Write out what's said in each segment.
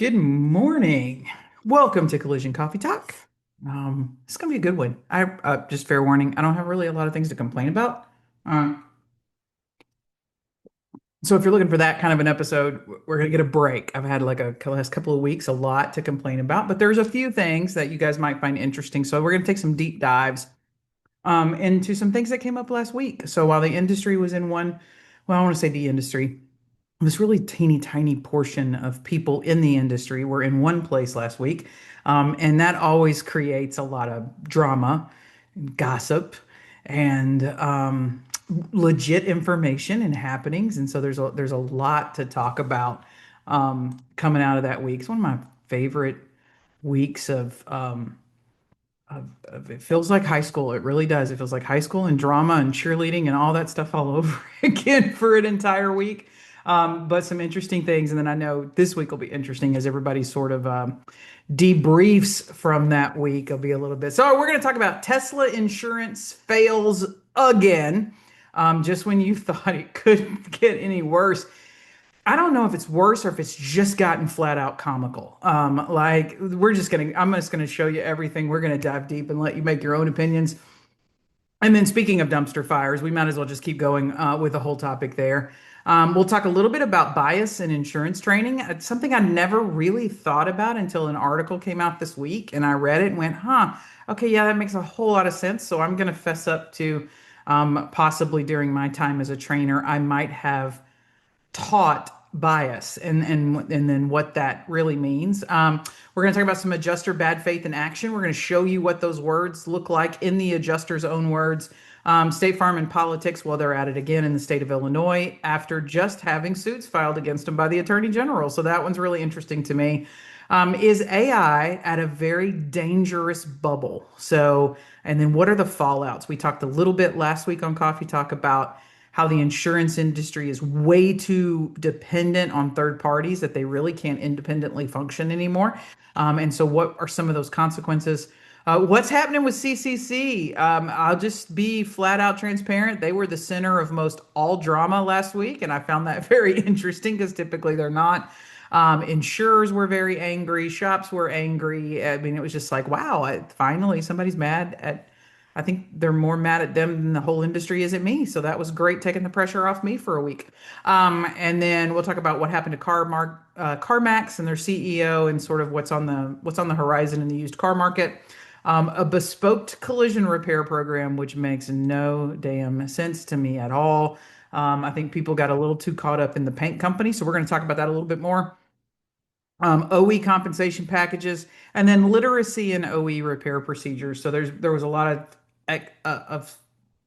Good morning. Welcome to Collision Coffee Talk. It's gonna be a good one. I just fair warning, I don't have really a lot of things to complain about. Uh, so if you're looking for that kind of an episode, we're gonna get a break. I've had like a last couple of weeks, a lot to complain about, but there's a few things that you guys might find interesting. So we're gonna take some deep dives into some things that came up last week. So while the industry was in one, well, I want to say the industry. This really teeny tiny portion of people in the industry were in one place last week. And that always creates a lot of drama, gossip, and legit information and happenings. And so there's a lot to talk about coming out of that week. It's one of my favorite weeks of it feels like high school. It really does. It feels like high school and drama and cheerleading and all that stuff all over again for an entire week. But some interesting things. And then I know this week will be interesting as everybody sort of debriefs from that week. It'll be a little bit. So we're going to talk about Tesla insurance fails again. Just when you thought it couldn't get any worse. I don't know if it's worse or if it's just gotten flat out comical. Like I'm just gonna show you everything. We're gonna dive deep and let you make your own opinions. And then speaking of dumpster fires, we might as well just keep going with the whole topic there. We'll talk a little bit about bias in insurance training. It's something I never really thought about until an article came out this week, and I read it and went, "Huh, okay, yeah, that makes a whole lot of sense." So I'm gonna fess up to possibly during my time as a trainer, I might have taught bias and then what that really means. We're going to talk about some adjuster bad faith in action. We're going to show you what those words look like in the adjuster's own words. State Farm and politics, well, they're at it again in the state of Illinois after just having suits filed against them by the Attorney General. So that one's really interesting to me. Is AI at a very dangerous bubble? So, and then what are the fallouts? We talked a little bit last week on Coffee Talk about how the insurance industry is way too dependent on third parties that they really can't independently function anymore. And so, what are some of those consequences? What's happening with CCC? I'll just be flat out transparent. They were the center of most all drama last week, and I found that very interesting because typically they're not. Insurers were very angry, shops were angry. I mean, it was just like, wow, finally somebody's mad at. I think they're more mad at them than the whole industry is at me. So that was great taking the pressure off me for a week. And then we'll talk about what happened to CarMax and their CEO and sort of what's on the horizon in the used car market. A bespoke collision repair program, which makes no damn sense to me at all. I think people got a little too caught up in the paint company. So we're going to talk about that a little bit more. OE compensation packages, and then literacy and OE repair procedures. So there was a lot of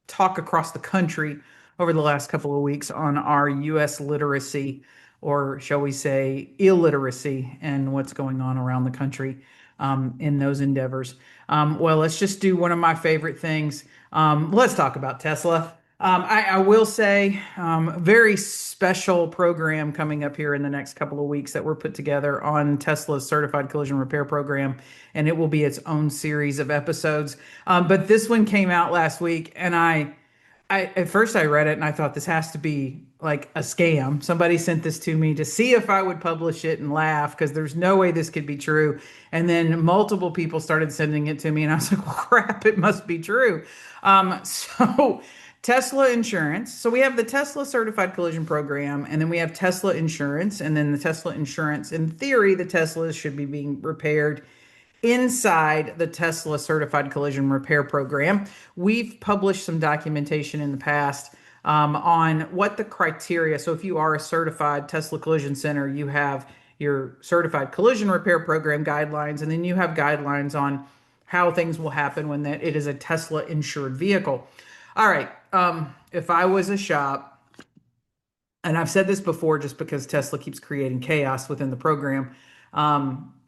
talk across the country over the last couple of weeks on our U.S. literacy, or shall we say, illiteracy, and what's going on around the country in those endeavors. Well, let's just do one of my favorite things. Let's talk about Tesla. I will say, very special program coming up here in the next couple of weeks that we're put together on Tesla's Certified Collision Repair Program, and it will be its own series of episodes. But this one came out last week, and I at first I read it and I thought this has to be like a scam. Somebody sent this to me to see if I would publish it and laugh because there's no way this could be true. And then multiple people started sending it to me, and I was like, well, crap, it must be true. So Tesla insurance. So we have the Tesla Certified Collision Program, and then we have Tesla insurance, and then the Tesla insurance. In theory, the Teslas should be being repaired inside the Tesla Certified Collision Repair Program. We've published some documentation in the past on what the criteria. So if you are a certified Tesla Collision Center, you have your Certified Collision Repair Program guidelines, and then you have guidelines on how things will happen when that it is a Tesla insured vehicle. All right. If I was a shop, and I've said this before just because Tesla keeps creating chaos within the program.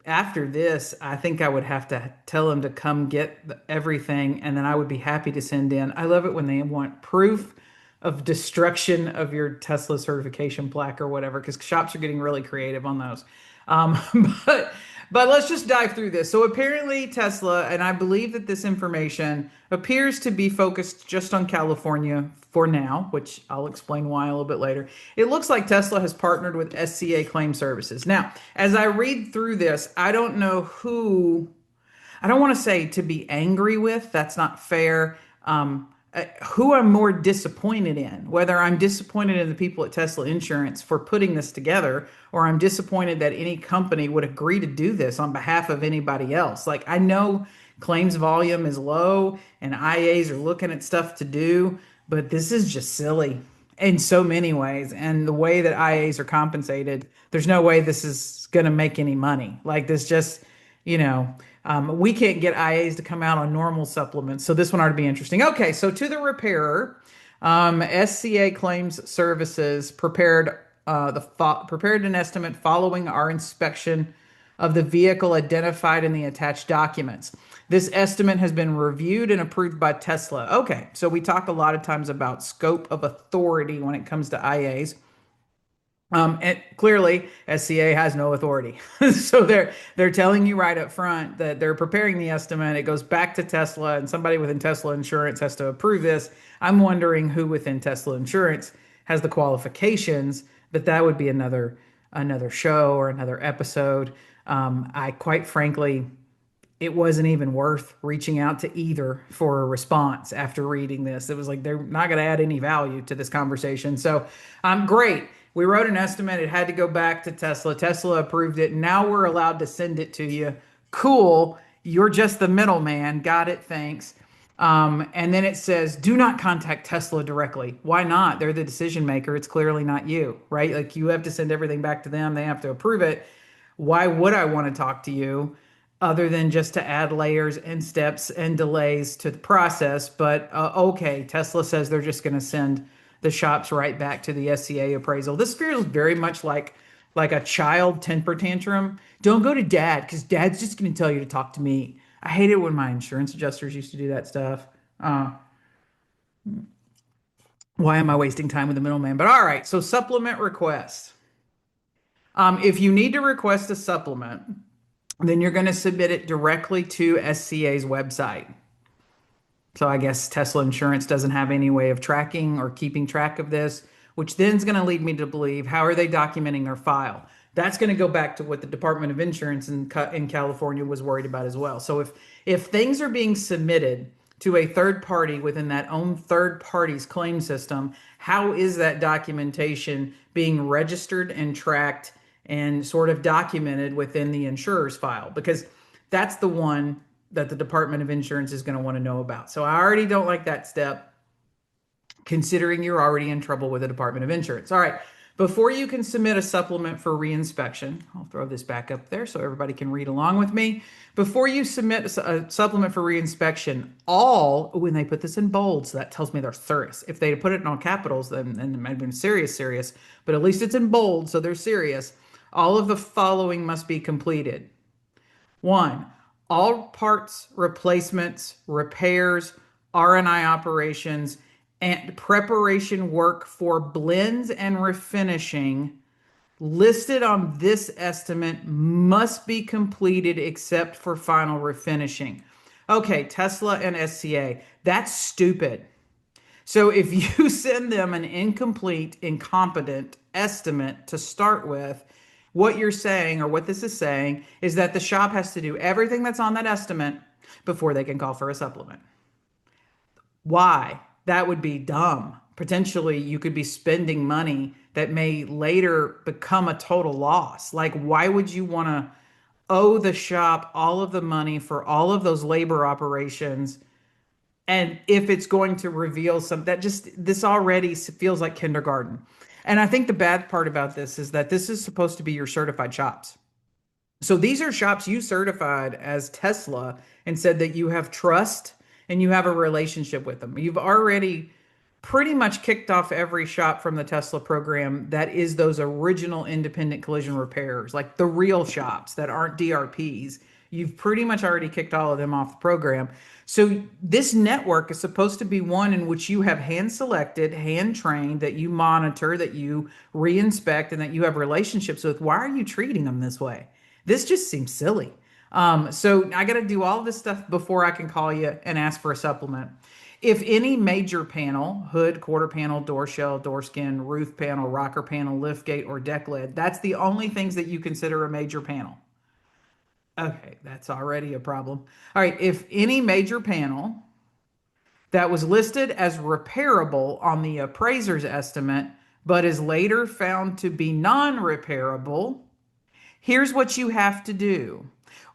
After this, I think I would have to tell them to come get everything, and then I would be happy to send in. I love it when they want proof of destruction of your Tesla certification plaque or whatever, because shops are getting really creative on those. Um, but But let's just dive through this. So apparently Tesla, and I believe that this information appears to be focused just on California for now, which I'll explain why a little bit later. It looks like Tesla has partnered with SCA Claim Services. Now, as I read through this, I don't know who I don't want to say to be angry with, that's not fair. Who I'm more disappointed in, whether I'm disappointed in the people at Tesla Insurance for putting this together, or I'm disappointed that any company would agree to do this on behalf of anybody else. Like, I know claims volume is low and IAs are looking at stuff to do, but this is just silly in so many ways. And the way that IAs are compensated, there's no way this is going to make any money. Like, this just, you know, we can't get IAs to come out on normal supplements. So this one ought to be interesting. Okay, so to the repairer, SCA Claims Services prepared an estimate following our inspection of the vehicle identified in the attached documents. This estimate has been reviewed and approved by Tesla. Okay, so we talk a lot of times about scope of authority when it comes to IAs. And clearly, SCA has no authority. So they're telling you right up front that they're preparing the estimate. It goes back to Tesla, and somebody within Tesla Insurance has to approve this. I'm wondering who within Tesla Insurance has the qualifications, but that would be another show or another episode. I quite frankly, it wasn't even worth reaching out to either for a response after reading this. It was like they're not going to add any value to this conversation. So, great. We wrote an estimate. It had to go back to Tesla. Tesla approved it. Now we're allowed to send it to you. Cool. You're just the middleman. Got it. Thanks. And then it says, do not contact Tesla directly. Why not? They're the decision maker. It's clearly not you, right? Like, you have to send everything back to them. They have to approve it. Why would I want to talk to you other than just to add layers and steps and delays to the process? But okay, Tesla says they're just going to send the shops right back to the SCA appraisal. This feels very much like a child temper tantrum. Don't go to dad because dad's just going to tell you to talk to me. I hate it when my insurance adjusters used to do that stuff. Why am I wasting time with the middleman? But all right, so supplement request. If you need to request a supplement, then you're going to submit it directly to SCA's website. So I guess Tesla Insurance doesn't have any way of tracking or keeping track of this, which then is going to lead me to believe, how are they documenting their file? That's going to go back to what the Department of Insurance in California was worried about as well. So if things are being submitted to a third party within that own third party's claim system, how is that documentation being registered and tracked and sort of documented within the insurer's file? Because that's the one that the Department of Insurance is going to want to know about. So I already don't like that step, considering you're already in trouble with the Department of Insurance. All right, before you can submit a supplement for reinspection, I'll throw this back up there so everybody can read along with me. Before you submit a supplement for reinspection, when they put this in bold, so that tells me they're serious. If they put it in all capitals, then it might have been serious, but at least it's in bold, so they're serious. All of the following must be completed. 1, all parts, replacements, repairs, R&I operations, and preparation work for blends and refinishing listed on this estimate must be completed except for final refinishing. Okay, Tesla and SCA, that's stupid. So if you send them an incomplete, incompetent estimate to start with, what you're saying, or what this is saying, is that the shop has to do everything that's on that estimate before they can call for a supplement. Why? That would be dumb. Potentially, you could be spending money that may later become a total loss. Like, why would you want to owe the shop all of the money for all of those labor operations? And if it's going to reveal this already feels like kindergarten. And I think the bad part about this is that this is supposed to be your certified shops. So these are shops you certified as Tesla and said that you have trust and you have a relationship with them. You've already pretty much kicked off every shop from the Tesla program that is those original independent collision repairers, like the real shops that aren't DRPs. You've pretty much already kicked all of them off the program. So this network is supposed to be one in which you have hand-selected, hand-trained, that you monitor, that you re-inspect, and that you have relationships with. Why are you treating them this way? This just seems silly. So I got to do all this stuff before I can call you and ask for a supplement. If any major panel, hood, quarter panel, door shell, door skin, roof panel, rocker panel, lift gate, or deck lid, that's the only things that you consider a major panel. Okay, that's already a problem. All right, if any major panel that was listed as repairable on the appraiser's estimate, but is later found to be non-repairable, here's what you have to do.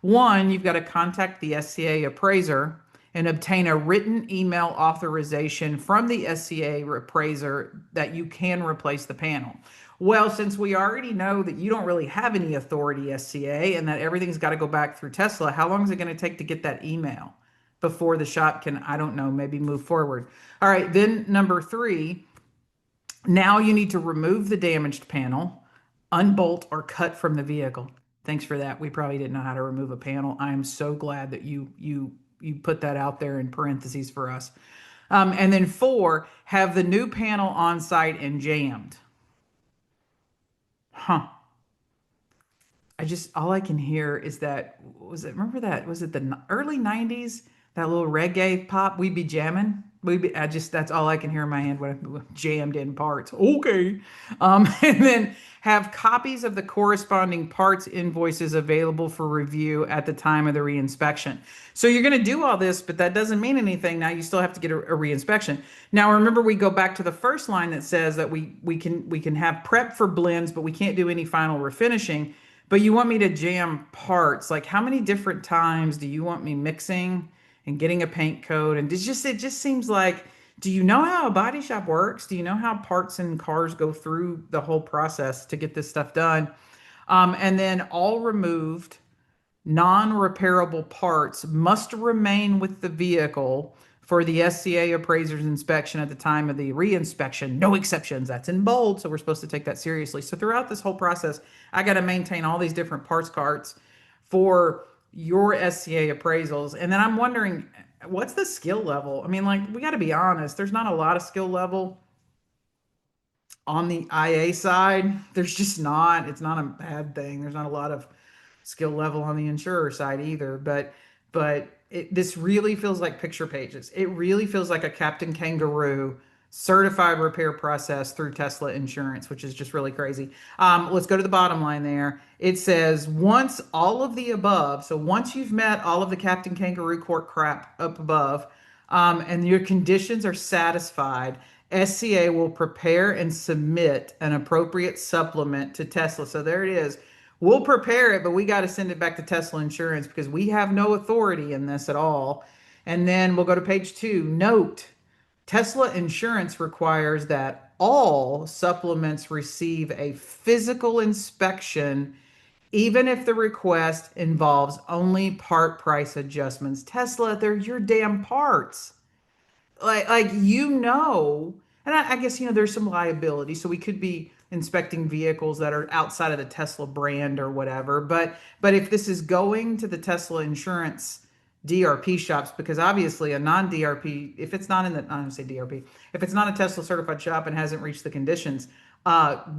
One, you've got to contact the SCA appraiser and obtain a written email authorization from the SCA appraiser that you can replace the panel. Well, since we already know that you don't really have any authority, SCA, and that everything's got to go back through Tesla, how long is it going to take to get that email before the shop can, I don't know, maybe move forward? All right, then number three, now you need to remove the damaged panel, unbolt or cut from the vehicle. Thanks for that. We probably didn't know how to remove a panel. I'm so glad that you put that out there in parentheses for us. And then four, have the new panel on site and jammed. Huh. I just all I can hear is that was it remember that was it the early 90s that little reggae pop we be jamming we be I just that's all I can hear in my head when I jammed in parts. Okay. And then have copies of the corresponding parts invoices available for review at the time of the reinspection. So you're going to do all this, but that doesn't mean anything. Now you still have to get a reinspection. Now remember we go back to the first line that says that we can have prep for blends, but we can't do any final refinishing. But you want me to jam parts. Like how many different times do you want me mixing and getting a paint coat? And it just seems like, do you know how a body shop works? Do you know how parts and cars go through the whole process to get this stuff done? And then all removed non-repairable parts must remain with the vehicle for the SCA appraiser's inspection at the time of the reinspection. No exceptions. That's in bold, so we're supposed to take that seriously. So throughout this whole process, I got to maintain all these different parts carts for your SCA appraisals. And then I'm wondering, what's the skill level? I mean, like, we got to be honest, there's not a lot of skill level on the IA side. There's just not. It's not a bad thing. There's not a lot of skill level on the insurer side either. This really feels like picture pages. It really feels like a Captain Kangaroo certified repair process through Tesla Insurance, which is just really crazy. Let's go to the bottom line there. It says once all of the above, so once you've met all of the Captain Kangaroo court crap up above, and your conditions are satisfied, SCA will prepare and submit an appropriate supplement to Tesla. So there it is. We'll prepare it, but we got to send it back to Tesla Insurance because we have no authority in this at all. And then we'll go to page two. Note, Tesla Insurance requires that all supplements receive a physical inspection, even if the request involves only part price adjustments. Tesla, they're your damn parts. And I guess there's some liability, so we could be inspecting vehicles that are outside of the Tesla brand or whatever. But if this is going to the Tesla Insurance DRP shops, because obviously a non-DRP, if it's not in the, I don't say DRP, if it's not a Tesla certified shop and hasn't reached the conditions,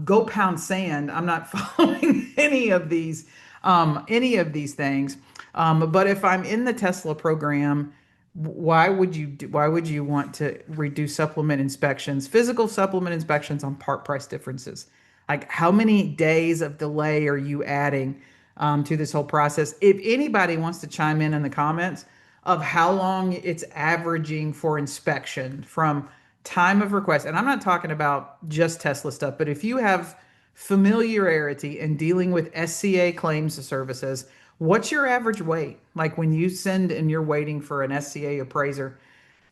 go pound sand. I'm not following any of these things. But if I'm in the Tesla program, why would you want to reduce supplement inspections, physical supplement inspections on part price differences? Like how many days of delay are you adding to this whole process? If anybody wants to chime in the comments of how long it's averaging for inspection from time of request, and I'm not talking about just Tesla stuff, but if you have familiarity in dealing with SCA claims services, what's your average wait? Like when you send and you're waiting for an SCA appraiser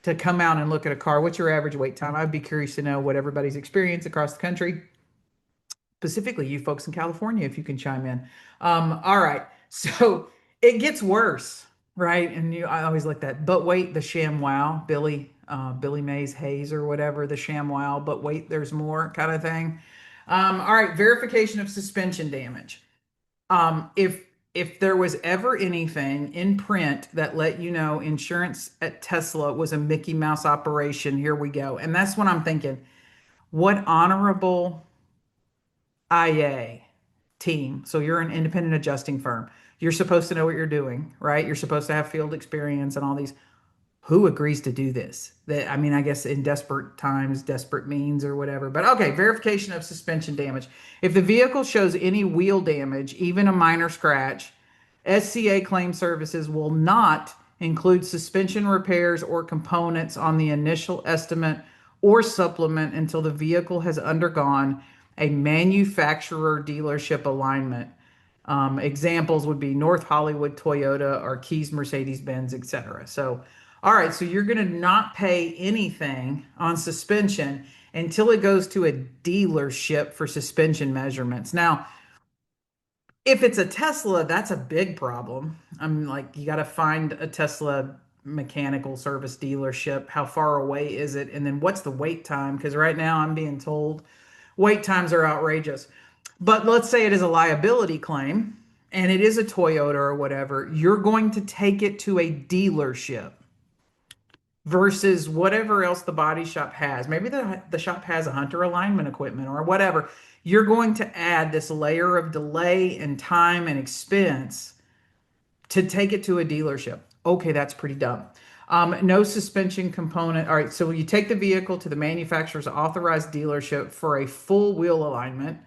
to come out and look at a car, what's your average wait time? I'd be curious to know what everybody's experience across the country, specifically you folks in California, if you can chime in. All right. So it gets worse, right? And I always like that. But wait, the sham wow, Billy Mays Hayes or whatever, the sham wow, but wait, there's more kind of thing. All right. Verification of suspension damage. If there was ever anything in print that let you know insurance at Tesla was a Mickey Mouse operation, here we go. And that's what I'm thinking. What honorable IA team. So you're an independent adjusting firm. You're supposed to know what you're doing, right? You're supposed to have field experience and all these. Who agrees to do this? That, I mean, I guess in desperate times, desperate means or whatever. But okay, verification of suspension damage. If the vehicle shows any wheel damage, even a minor scratch, SCA Claim Services will not include suspension repairs or components on the initial estimate or supplement until the vehicle has undergone a manufacturer dealership alignment. Examples would be North Hollywood Toyota or Keys Mercedes Benz, etc. So, all right, so you're going to not pay anything on suspension until it goes to a dealership for suspension measurements. Now, if it's a Tesla, that's a big problem. I'm like, you got to find a Tesla mechanical service dealership. How far away is it? And then what's the wait time? Because right now I'm being told wait times are outrageous. But let's say it is a liability claim and it is a Toyota or whatever, you're going to take it to a dealership versus whatever else the body shop has. Maybe the shop has a Hunter alignment equipment or whatever. You're going to add this layer of delay and time and expense to take it to a dealership. Okay, that's pretty dumb. No suspension component. All right, so you take the vehicle to the manufacturer's authorized dealership for a full wheel alignment.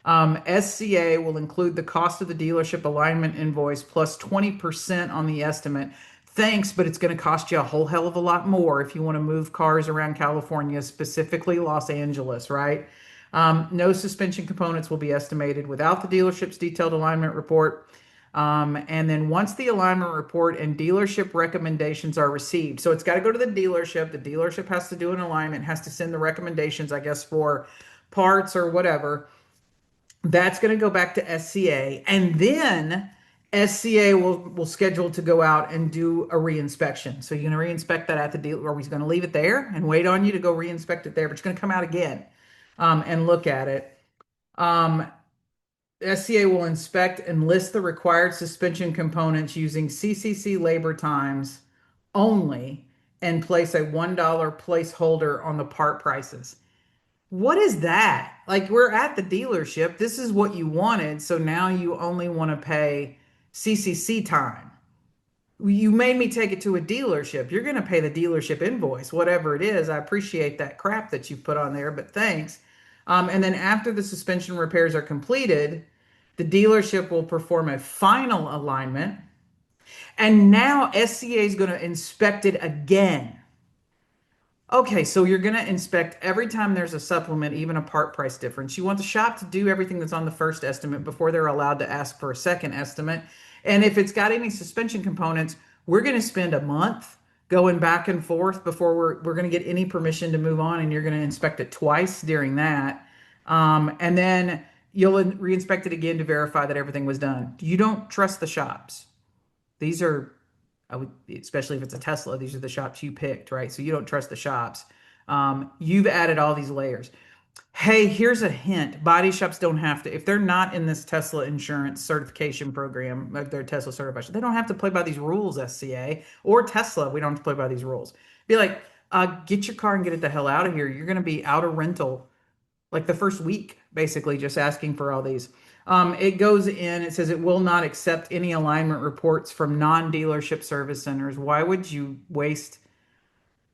SCA will include the cost of the dealership alignment invoice plus 20% on the estimate. Thanks, but it's going to cost you a whole hell of a lot more if you want to move cars around California, specifically Los Angeles, right? No suspension components will be estimated without the dealership's detailed alignment report. And then once the alignment report and dealership recommendations are received, so it's got to go to the dealership. The dealership has to do an alignment, has to send the recommendations, I guess, for parts or whatever. That's going to go back to SCA, and then SCA will schedule to go out and do a reinspection. So you're going to reinspect that at the dealer, or we're going to leave it there and wait on you to go reinspect it there, but it's going to come out again and look at it. SCA will inspect and list the required suspension components using CCC labor times only and place a $1 placeholder on the part prices. What is that? Like, we're at the dealership. This is what you wanted. So now you only want to pay CCC time. You made me take it to a dealership. You're going to pay the dealership invoice, whatever it is. I appreciate that crap that you put on there, but thanks. And then after the suspension repairs are completed, the dealership will perform a final alignment. And now SCA is going to inspect it again. Okay, so you're going to inspect every time there's a supplement, even a part price difference. You want the shop to do everything that's on the first estimate before they're allowed to ask for a second estimate. And if it's got any suspension components, we're going to spend a month going back and forth before we're going to get any permission to move on. And you're going to inspect it twice during that. And then you'll reinspect it again to verify that everything was done. You don't trust the shops. These are, I would, especially if it's a Tesla, these are the shops you picked, right? So you don't trust the shops. You've added all these layers. Hey, here's a hint. Body shops don't have to, if they're not in this Tesla insurance certification program, like they're Tesla certified, they don't have to play by these rules, SCA or Tesla. We don't have to play by these rules. Be like, get your car and get it the hell out of here. You're going to be out of rental like the first week, basically, just asking for all these. It goes in, it says it will not accept any alignment reports from non-dealership service centers. Why would you waste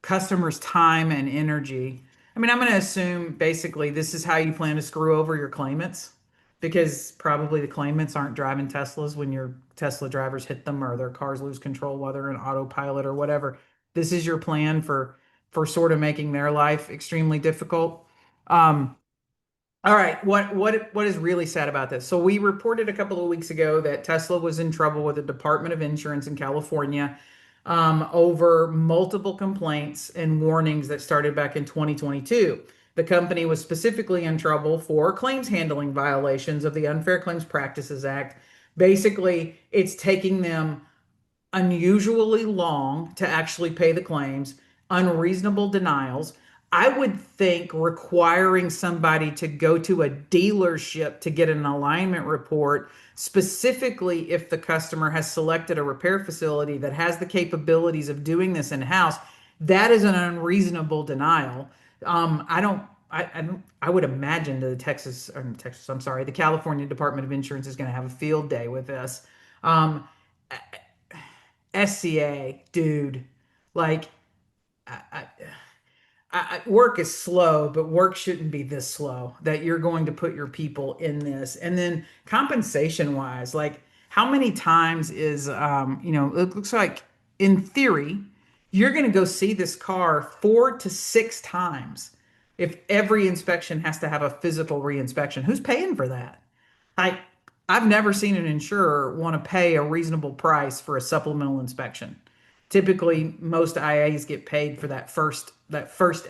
customers' time and energy? I mean, I'm going to assume basically this is how you plan to screw over your claimants because probably the claimants aren't driving Teslas when your Tesla drivers hit them or their cars lose control while they're in autopilot or whatever. This is your plan for sort of making their life extremely difficult. All right, what is really sad about this? So we reported a couple of weeks ago that Tesla was in trouble with the Department of Insurance in California over multiple complaints and warnings that started back in 2022. The company was specifically in trouble for claims handling violations of the Unfair Claims Practices Act. Basically, it's taking them unusually long to actually pay the claims, unreasonable denials. I would think requiring somebody to go to a dealership to get an alignment report, specifically if the customer has selected a repair facility that has the capabilities of doing this in-house, that is an unreasonable denial. I would imagine the Texas, I'm sorry, the California Department of Insurance is going to have a field day with this. Um, SCA, dude, like I, I, work is slow, but work shouldn't be this slow that you're going to put your people in this. And then compensation wise, like how many times is, it looks like in theory, you're going to go see this car 4 to 6 times if every inspection has to have a physical reinspection. Who's paying for that? I I've never seen an insurer want to pay a reasonable price for a supplemental inspection. Typically, most IAs get paid for that first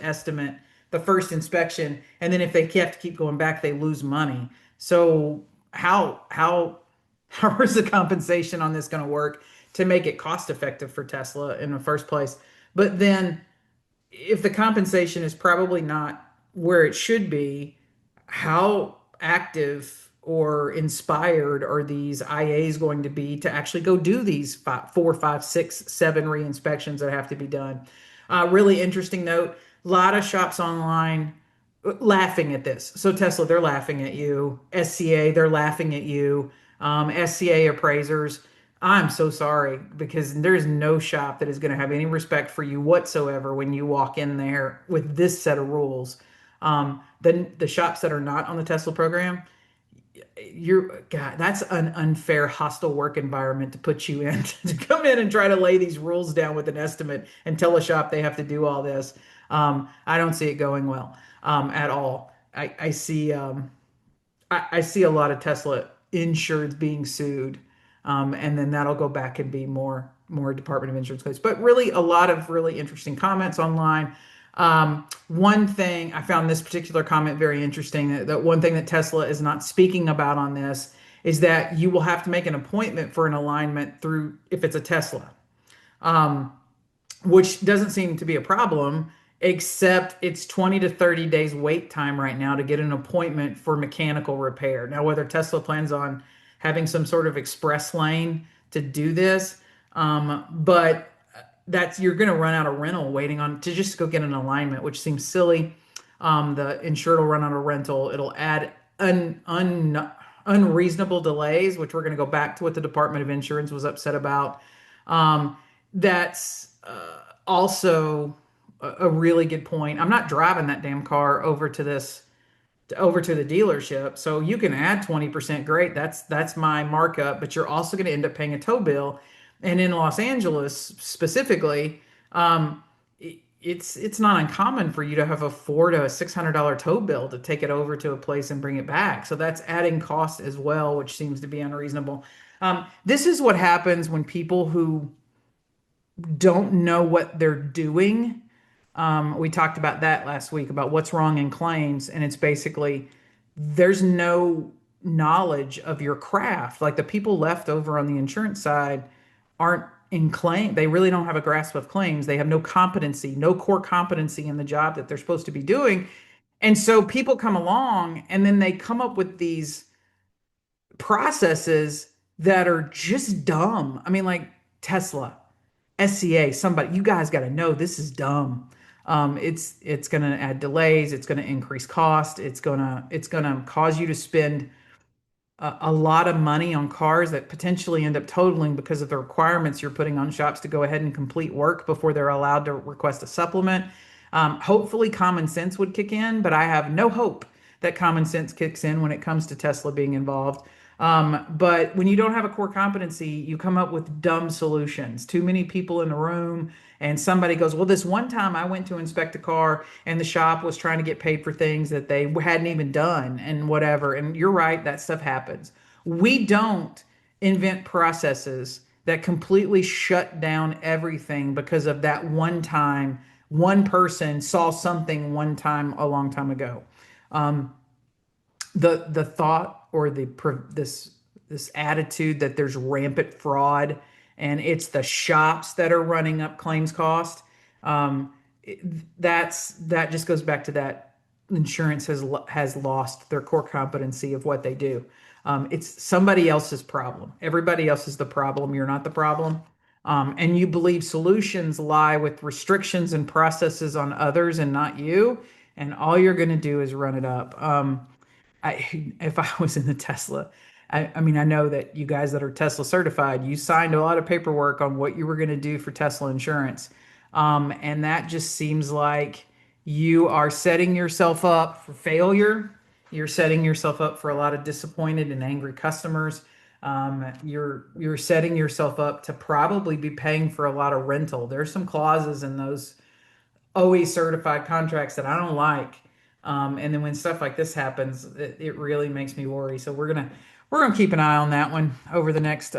estimate, the first inspection, and then if they have to keep going back, they lose money. So how is the compensation on this going to work to make it cost effective for Tesla in the first place? But then if the compensation is probably not where it should be, how active or inspired are these IAs going to be to actually go do these four, five, six, seven re-inspections that have to be done? Really interesting note. A lot of shops online laughing at this. So Tesla, they're laughing at you. SCA, they're laughing at you. SCA appraisers, I'm so sorry because there's no shop that is going to have any respect for you whatsoever when you walk in there with this set of rules. The shops that are not on the Tesla program, God, that's an unfair, hostile work environment to put you in to come in and try to lay these rules down with an estimate and tell a shop they have to do all this. I don't see it going well at all. I see a lot of Tesla insureds being sued, and then that'll go back and be more Department of Insurance case. But really, a lot of really interesting comments online. One thing I found this particular comment very interesting. That one thing that Tesla is not speaking about on this is that you will have to make an appointment for an alignment through if it's a Tesla. Um, which doesn't seem to be a problem, except it's 20 to 30 days wait time right now to get an appointment for mechanical repair. Now, whether Tesla plans on having some sort of express lane to do this, but that's you're going to run out of rental waiting on to just go get an alignment, which seems silly. The insured will run out of rental. It'll add unreasonable delays, which we're going to go back to what the Department of Insurance was upset about. That's also a really good point. I'm not driving that damn car over to the dealership. So you can add 20%, great. That's my markup, but you're also going to end up paying a tow bill. And in Los Angeles specifically, it's not uncommon for you to have a $400 to $600 tow bill to take it over to a place and bring it back. So that's adding cost as well, which seems to be unreasonable. This is what happens when people who don't know what they're doing. We talked about that last week about what's wrong in claims, and it's basically there's no knowledge of your craft. Like the people left over on the insurance side aren't in claim. They really don't have a grasp of claims. They have no competency, no core competency in the job that they're supposed to be doing. And so people come along and then they come up with these processes that are just dumb. I mean, like Tesla, SCA, somebody, you guys got to know this is dumb. It's going to add delays. It's going to increase cost. It's gonna cause you to spend a lot of money on cars that potentially end up totaling because of the requirements you're putting on shops to go ahead and complete work before they're allowed to request a supplement. Hopefully, common sense would kick in, but I have no hope that common sense kicks in when it comes to Tesla being involved. But when you don't have a core competency, you come up with dumb solutions. Too many people in the room, and somebody goes, well, this one time I went to inspect a car and the shop was trying to get paid for things that they hadn't even done and whatever. And you're right, that stuff happens. We don't invent processes that completely shut down everything because of that one time, one person saw something one time a long time ago. Um, the thought or this attitude that there's rampant fraud and it's the shops that are running up claims cost. um that just goes back to that insurance has lost their core competency of what they do. It's somebody else's problem. Everybody else is the problem. You're not the problem. And you believe solutions lie with restrictions and processes on others and not you. and all you're going to do is run it up. If I was in the Tesla, I mean, I know that you guys that are Tesla certified, you signed a lot of paperwork on what you were going to do for Tesla insurance. And that just seems like you are setting yourself up for failure. You're setting yourself up for a lot of disappointed and angry customers. You're setting yourself up to probably be paying for a lot of rental. There's some clauses in those OE certified contracts that I don't like. And then when stuff like this happens, it really makes me worry. So we're gonna keep an eye on that one over the next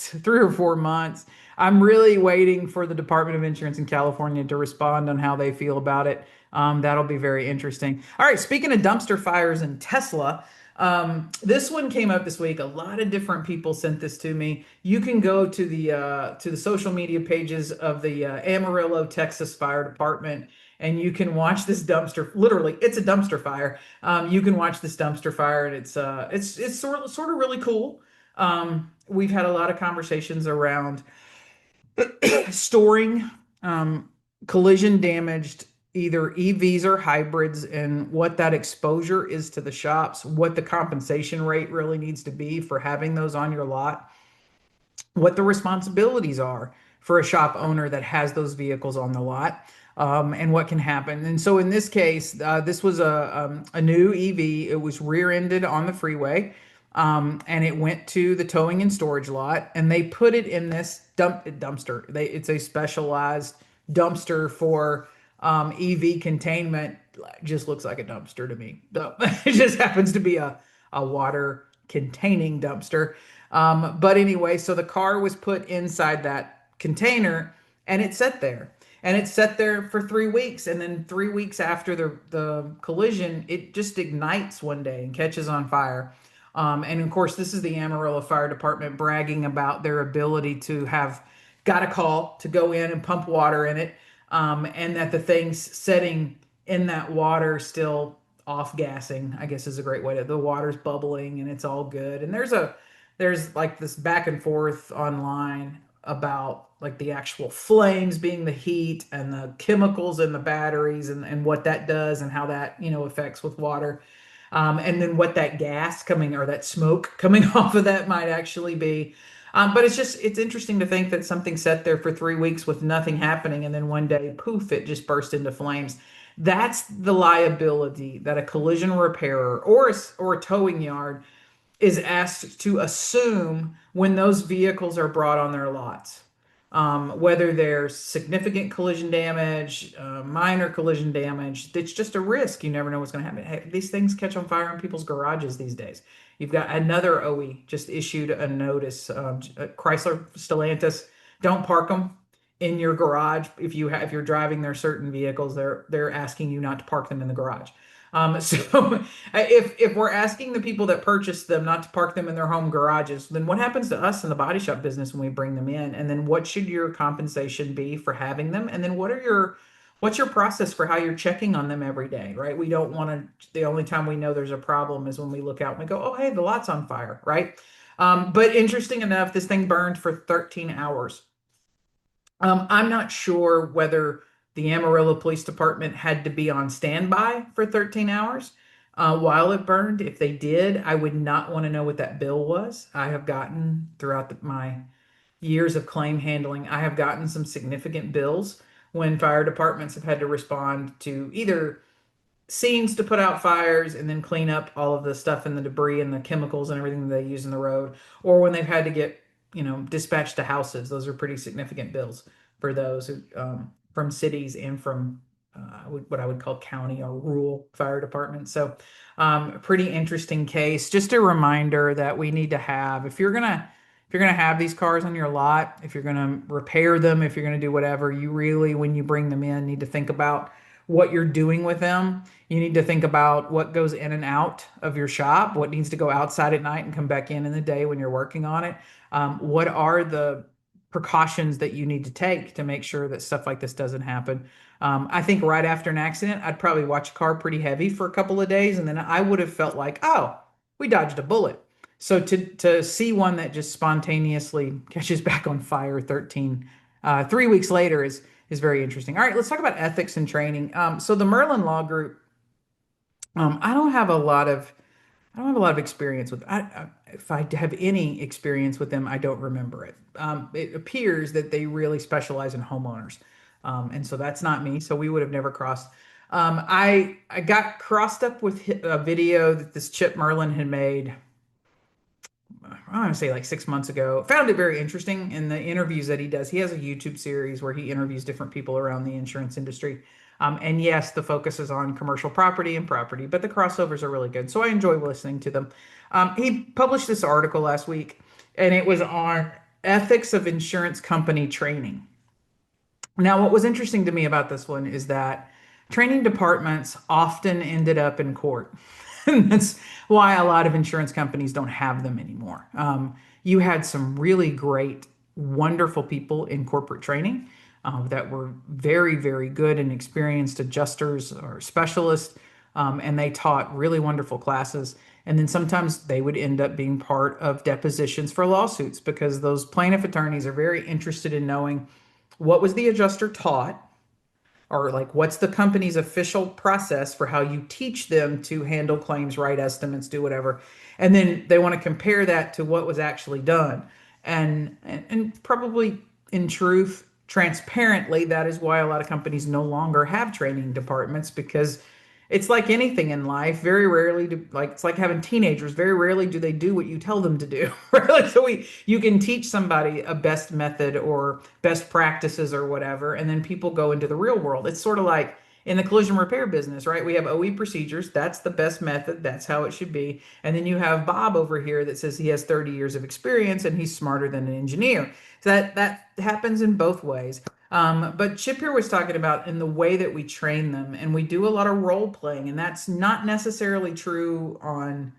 3 or 4 months. I'm really waiting for the Department of Insurance in California to respond on how they feel about it. That'll be very interesting. All right, speaking of dumpster fires and Tesla, this one came up this week. A lot of different people sent this to me. You can go to the social media pages of the Amarillo, Texas Fire Department, and you can watch this dumpster. Literally, it's a dumpster fire. You can watch this dumpster fire, and it's sort of really cool. We've had a lot of conversations around storing collision damaged either EVs or hybrids and what that exposure is to the shops, what the compensation rate really needs to be for having those on your lot, what the responsibilities are for a shop owner that has those vehicles on the lot, and what can happen. And so in this case, this was a new EV. It was rear-ended on the freeway, and it went to the towing and storage lot, and they put it in this dumpster. It's a specialized dumpster for EV containment. Just looks like a dumpster to me. It just happens to be a water containing dumpster. But anyway, so the car was put inside that container and it sat there. And it sat there for 3 weeks. And then 3 weeks after the collision, it just ignites one day and catches on fire. And of course, this is the Amarillo Fire Department bragging about their ability to have got a call to go in and pump water in it, and that the thing's setting in that water still off gassing, I guess is a great way to. The water's bubbling and it's all good. And there's like this back and forth online about like the actual flames being the heat and the chemicals in the batteries and what that does and how that affects with water, and then what that gas coming or that smoke coming off of that might actually be. But it's interesting to think that something sat there for 3 weeks with nothing happening, and then one day, poof, it just burst into flames. That's the liability that a collision repairer or a towing yard is asked to assume when those vehicles are brought on their lots. Whether there's significant collision damage, minor collision damage, it's just a risk. You never know what's going to happen. Hey, these things catch on fire in people's garages these days. You've got another OE just issued a notice. Chrysler Stellantis, don't park them in your garage. If you're driving their certain vehicles, they're asking you not to park them in the garage. So if we're asking the people that purchase them not to park them in their home garages, then what happens to us in the body shop business when we bring them in? And then what should your compensation be for having them? And then what's your process for how you're checking on them every day, right? We don't want to, the only time we know there's a problem is when we look out and we go, oh, hey, the lot's on fire, right? But interesting enough, this thing burned for 13 hours. I'm not sure whether the Amarillo Police Department had to be on standby for 13 hours while it burned. If they did, I would not want to know what that bill was. I have gotten throughout my years of claim handling, I have gotten some significant bills when fire departments have had to respond to either scenes to put out fires and then clean up all of the stuff and the debris and the chemicals and everything that they use in the road, or when they've had to get dispatched to houses. Those are pretty significant bills for those from cities and from what I would call county or rural fire departments. So pretty interesting case. Just a reminder that we need to have, if you're gonna have these cars on your lot, if you're gonna repair them, if you're gonna do whatever, you really, when you bring them in, need to think about what you're doing with them. You need to think about what goes in and out of your shop, what needs to go outside at night and come back in the day when you're working on it. What are the precautions that you need to take to make sure that stuff like this doesn't happen? I think right after an accident, I'd probably watch a car pretty heavy for a couple of days, and then I would have felt like, oh, we dodged a bullet. So to see one that just spontaneously catches back on fire 3 weeks later is very interesting. All right, let's talk about ethics and training. So the Merlin Law Group, I don't have a lot of experience with. If I have any experience with them, I don't remember it. It appears that they really specialize in homeowners, and so that's not me. So we would have never crossed. I got crossed up with a video that this Chip Merlin had made. I want to say like 6 months ago. Found it very interesting in the interviews that he does. He has a YouTube series where he interviews different people around the insurance industry. And yes, the focus is on commercial property and property, but the crossovers are really good. So I enjoy listening to them. He published this article last week, and it was on ethics of insurance company training. Now, what was interesting to me about this one is that training departments often ended up in court. And that's why a lot of insurance companies don't have them anymore. You had some really great, wonderful people in corporate training that were very, very good and experienced adjusters or specialists, and they taught really wonderful classes. And then sometimes they would end up being part of depositions for lawsuits because those plaintiff attorneys are very interested in knowing what was the adjuster taught, or like what's the company's official process for how you teach them to handle claims, write estimates, do whatever. And then they want to compare that to what was actually done. And probably in truth, transparently, that is why a lot of companies no longer have training departments, because it's like anything in life. Very rarely do, like it's like having teenagers. Very rarely do they do what you tell them to do. Right? So you can teach somebody a best method or best practices or whatever, and then people go into the real world. It's sort of like in the collision repair business, right? We have OE procedures. That's the best method. That's how it should be. And then you have Bob over here that says he has 30 years of experience and he's smarter than an engineer. So that happens in both ways. But Chip here was talking about in the way that we train them, and we do a lot of role playing, and that's not necessarily true on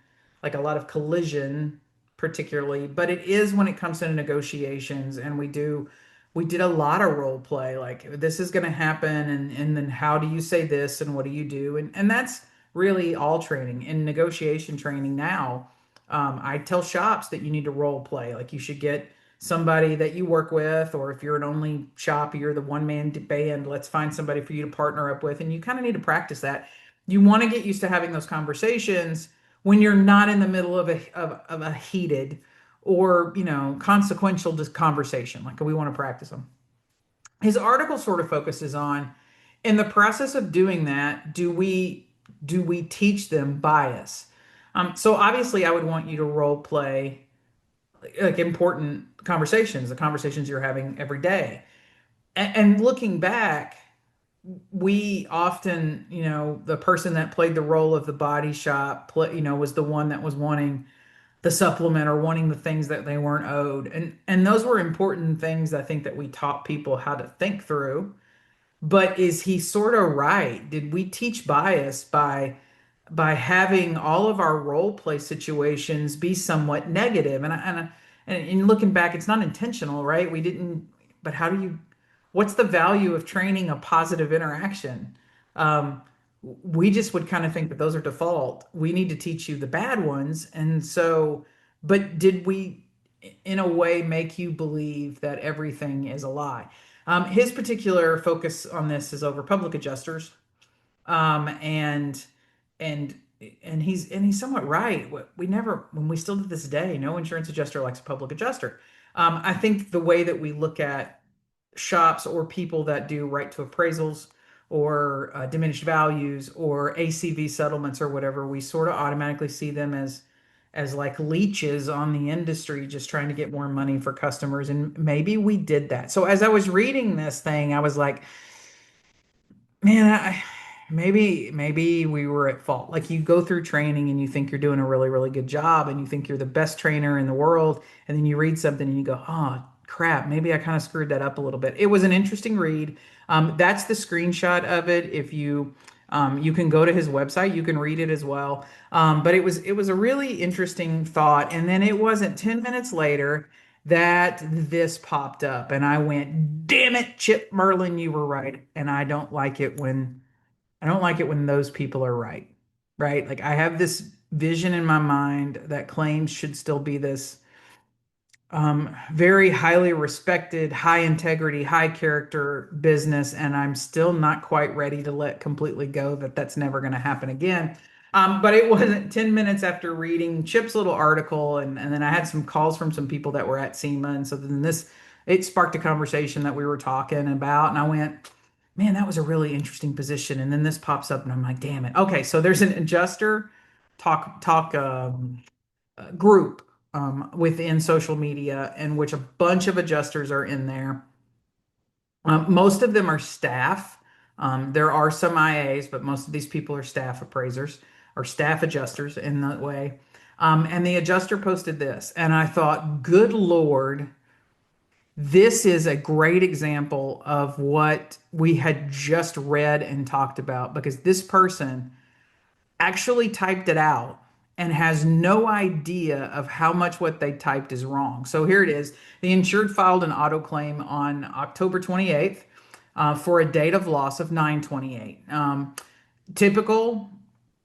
like a lot of collision, particularly, but it is when it comes to negotiations, and we did a lot of role play, like this is going to happen, and then how do you say this, and what do you do, and that's really all training. In negotiation training now, I tell shops that you need to role play, like you should get somebody that you work with, or if you're an only shop, you're the one man band, let's find somebody for you to partner up with. And you kind of need to practice that. You want to get used to having those conversations when you're not in the middle of a heated or consequential just conversation. Like we want to practice them. His article sort of focuses on, in the process of doing that, do we teach them bias? So obviously I would want you to role play like important conversations, the conversations you're having every day. And looking back, we often, the person that played the role of the body shop, was the one that was wanting the supplement or wanting the things that they weren't owed. And those were important things I think that we taught people how to think through. But is he sort of right? Did we teach bias by having all of our role play situations be somewhat negative? And in looking back, it's not intentional, right? We didn't. But what's the value of training a positive interaction? We just would kind of think that those are default. We need to teach you the bad ones. And so, but did we, in a way, make you believe that everything is a lie? His particular focus on this is over public adjusters, and and and he's somewhat right. We never, when we still to this day, no insurance adjuster likes a public adjuster. I think the way that we look at shops or people that do right to appraisals or diminished values or ACV settlements or whatever, we sort of automatically see them as like leeches on the industry, just trying to get more money for customers. And maybe we did that. So as I was reading this thing, I was like, man, maybe we were at fault. Like you go through training and you think you're doing a really, really good job and you think you're the best trainer in the world. And then you read something and you go, oh, crap, maybe I kind of screwed that up a little bit. It was an interesting read. That's the screenshot of it. If you can go to his website, you can read it as well. But it was a really interesting thought. And then it wasn't 10 minutes later that this popped up and I went, damn it, Chip Merlin, you were right. And I don't like it when those people are right. Right? Like I have this vision in my mind that claims should still be this very highly respected, high integrity, high character business, and I'm still not quite ready to let completely go that that's never going to happen again. But it wasn't 10 minutes after reading Chip's little article, and then I had some calls from some people that were at SEMA, and so then it sparked a conversation that we were talking about, and I went, man, that was a really interesting position. And then this pops up, and I'm like, damn it. Okay, so there's an adjuster talk group within social media in which a bunch of adjusters are in there. Most of them are staff. There are some IAs, but most of these people are staff appraisers or staff adjusters in that way. And the adjuster posted this, and I thought, good Lord, this is a great example of what we had just read and talked about because this person actually typed it out and has no idea of how much what they typed is wrong. So here it is. The insured filed an auto claim on October 28th for a date of loss of 9/28. Typical,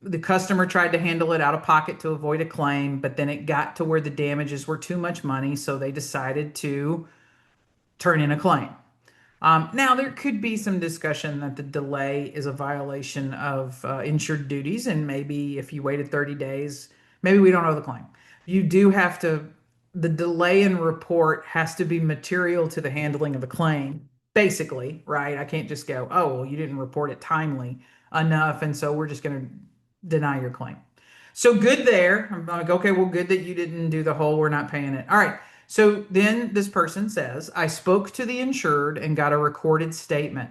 the customer tried to handle it out of pocket to avoid a claim, but then it got to where the damages were too much money, so they decided to turn in a claim. Now, there could be some discussion that the delay is a violation of insured duties, and maybe if you waited 30 days, maybe we don't owe the claim. You do have to, the delay in report has to be material to the handling of the claim, basically, right? I can't just go, oh, well, you didn't report it timely enough, and so we're just going to deny your claim. So good there. I'm like, okay, well, good that you didn't do the whole, we're not paying it. All right. So then this person says, I spoke to the insured and got a recorded statement.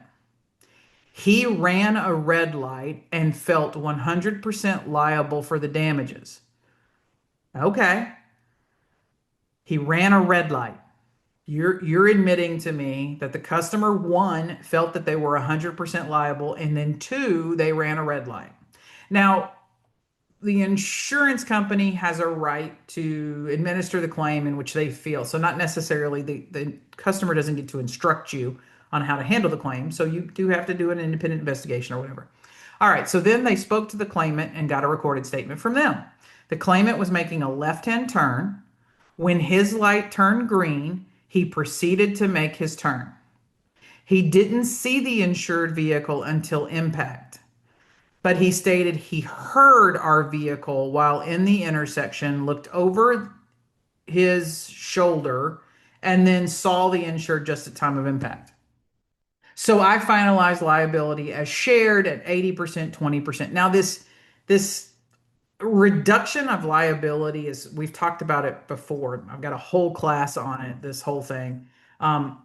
He ran a red light and felt 100% liable for the damages. Okay. He ran a red light. You're admitting to me that the customer, one, felt that they were 100% liable, and then two, they ran a red light. Now, the insurance company has a right to administer the claim in which they feel. So not necessarily the customer doesn't get to instruct you on how to handle the claim. So you do have to do an independent investigation or whatever. All right. So then they spoke to the claimant and got a recorded statement from them. The claimant was making a left-hand turn. When his light turned green, he proceeded to make his turn. He didn't see the insured vehicle until impact, but he stated he heard our vehicle while in the intersection, looked over his shoulder, and then saw the insured just at time of impact. So I finalized liability as shared at 80%, 20%. Now this reduction of liability is, we've talked about it before. I've got a whole class on it, this whole thing. Um,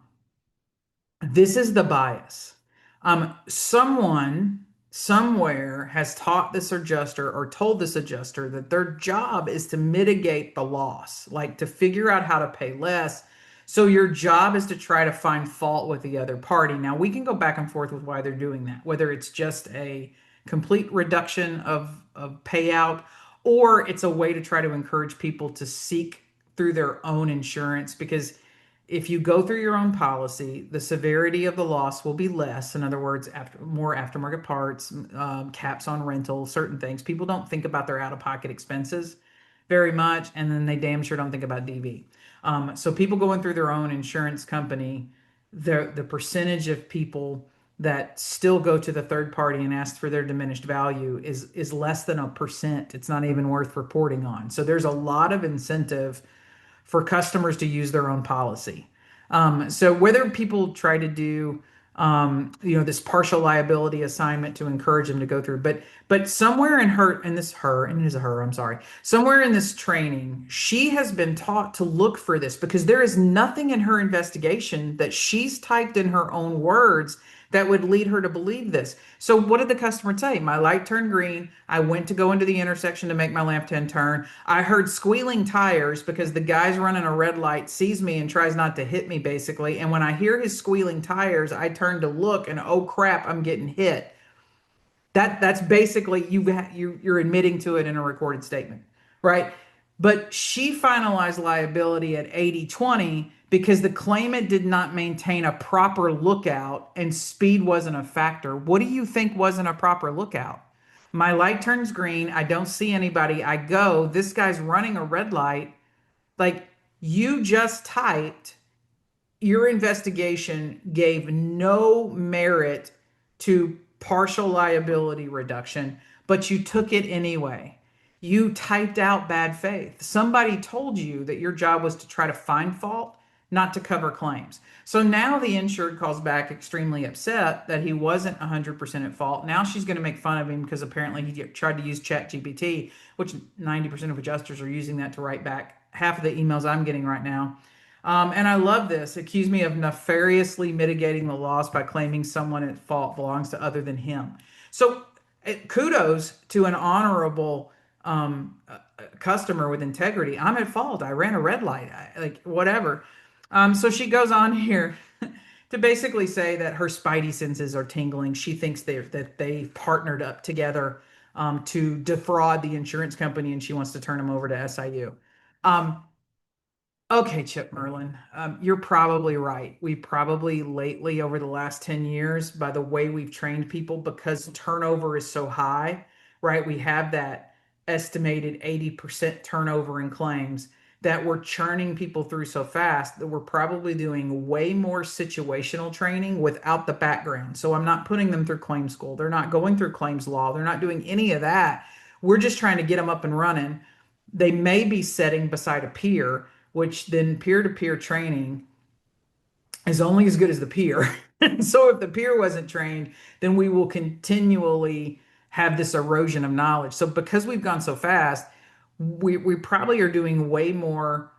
this is the bias. Someone somewhere has taught this adjuster or told this adjuster that their job is to mitigate the loss, like to figure out how to pay less. So your job is to try to find fault with the other party. Now, we can go back and forth with why they're doing that, whether it's just a complete reduction of payout or it's a way to try to encourage people to seek through their own insurance because if you go through your own policy, the severity of the loss will be less. In other words, more aftermarket parts, caps on rental, certain things. People don't think about their out-of-pocket expenses very much, and then they damn sure don't think about DV. So people going through their own insurance company, the percentage of people that still go to the third party and ask for their diminished value is less than 1%. It's not even worth reporting on. So there's a lot of incentive for customers to use their own policy. So whether people try to do this partial liability assignment to encourage them to go through, but somewhere in her, and this her, and it is a her, I'm sorry, somewhere in this training, she has been taught to look for this because there is nothing in her investigation that she's typed in her own words that would lead her to believe this. So what did the customer say? My light turned green. I went to go into the intersection to make my left-hand turn. I heard squealing tires because the guy's running a red light, sees me and tries not to hit me basically. And when I hear his squealing tires, I turn to look and oh crap, I'm getting hit. That's basically you're admitting to it in a recorded statement, right? But she finalized liability at 80/20 because the claimant did not maintain a proper lookout and speed wasn't a factor. What do you think wasn't a proper lookout? My light turns green. I don't see anybody. I go. This guy's running a red light. Like You just typed your investigation gave no merit to partial liability reduction, but you took it anyway. You typed out bad faith. Somebody told you that your job was to try to find fault, not to cover claims. So now the insured calls back extremely upset that he wasn't 100% at fault. Now she's going to make fun of him because apparently he tried to use ChatGPT, which 90% of adjusters are using that to write back half of the emails I'm getting right now. And I love this. Accuse me of nefariously mitigating the loss by claiming someone at fault belongs to other than him. So, kudos to an honorable customer with integrity. I'm at fault. I ran a red light. Like whatever. So she goes on here to basically say that her spidey senses are tingling. She thinks that they partnered up together to defraud the insurance company, and she wants to turn them over to SIU. Um, Okay, Chip Merlin, you're probably right. We probably lately, over the last 10 years, by the way we've trained people, because turnover is so high, right? We have that estimated 80% turnover in claims that we're churning people through so fast that we're probably doing way more situational training without the background. So I'm not putting them through claim school. They're not going through claims law. They're not doing any of that. We're just trying to get them up and running. They may be sitting beside a peer, which then peer-to-peer training is only as good as the peer. And so if the peer wasn't trained, then we will continually have this erosion of knowledge. So because we've gone so fast, we probably are doing way more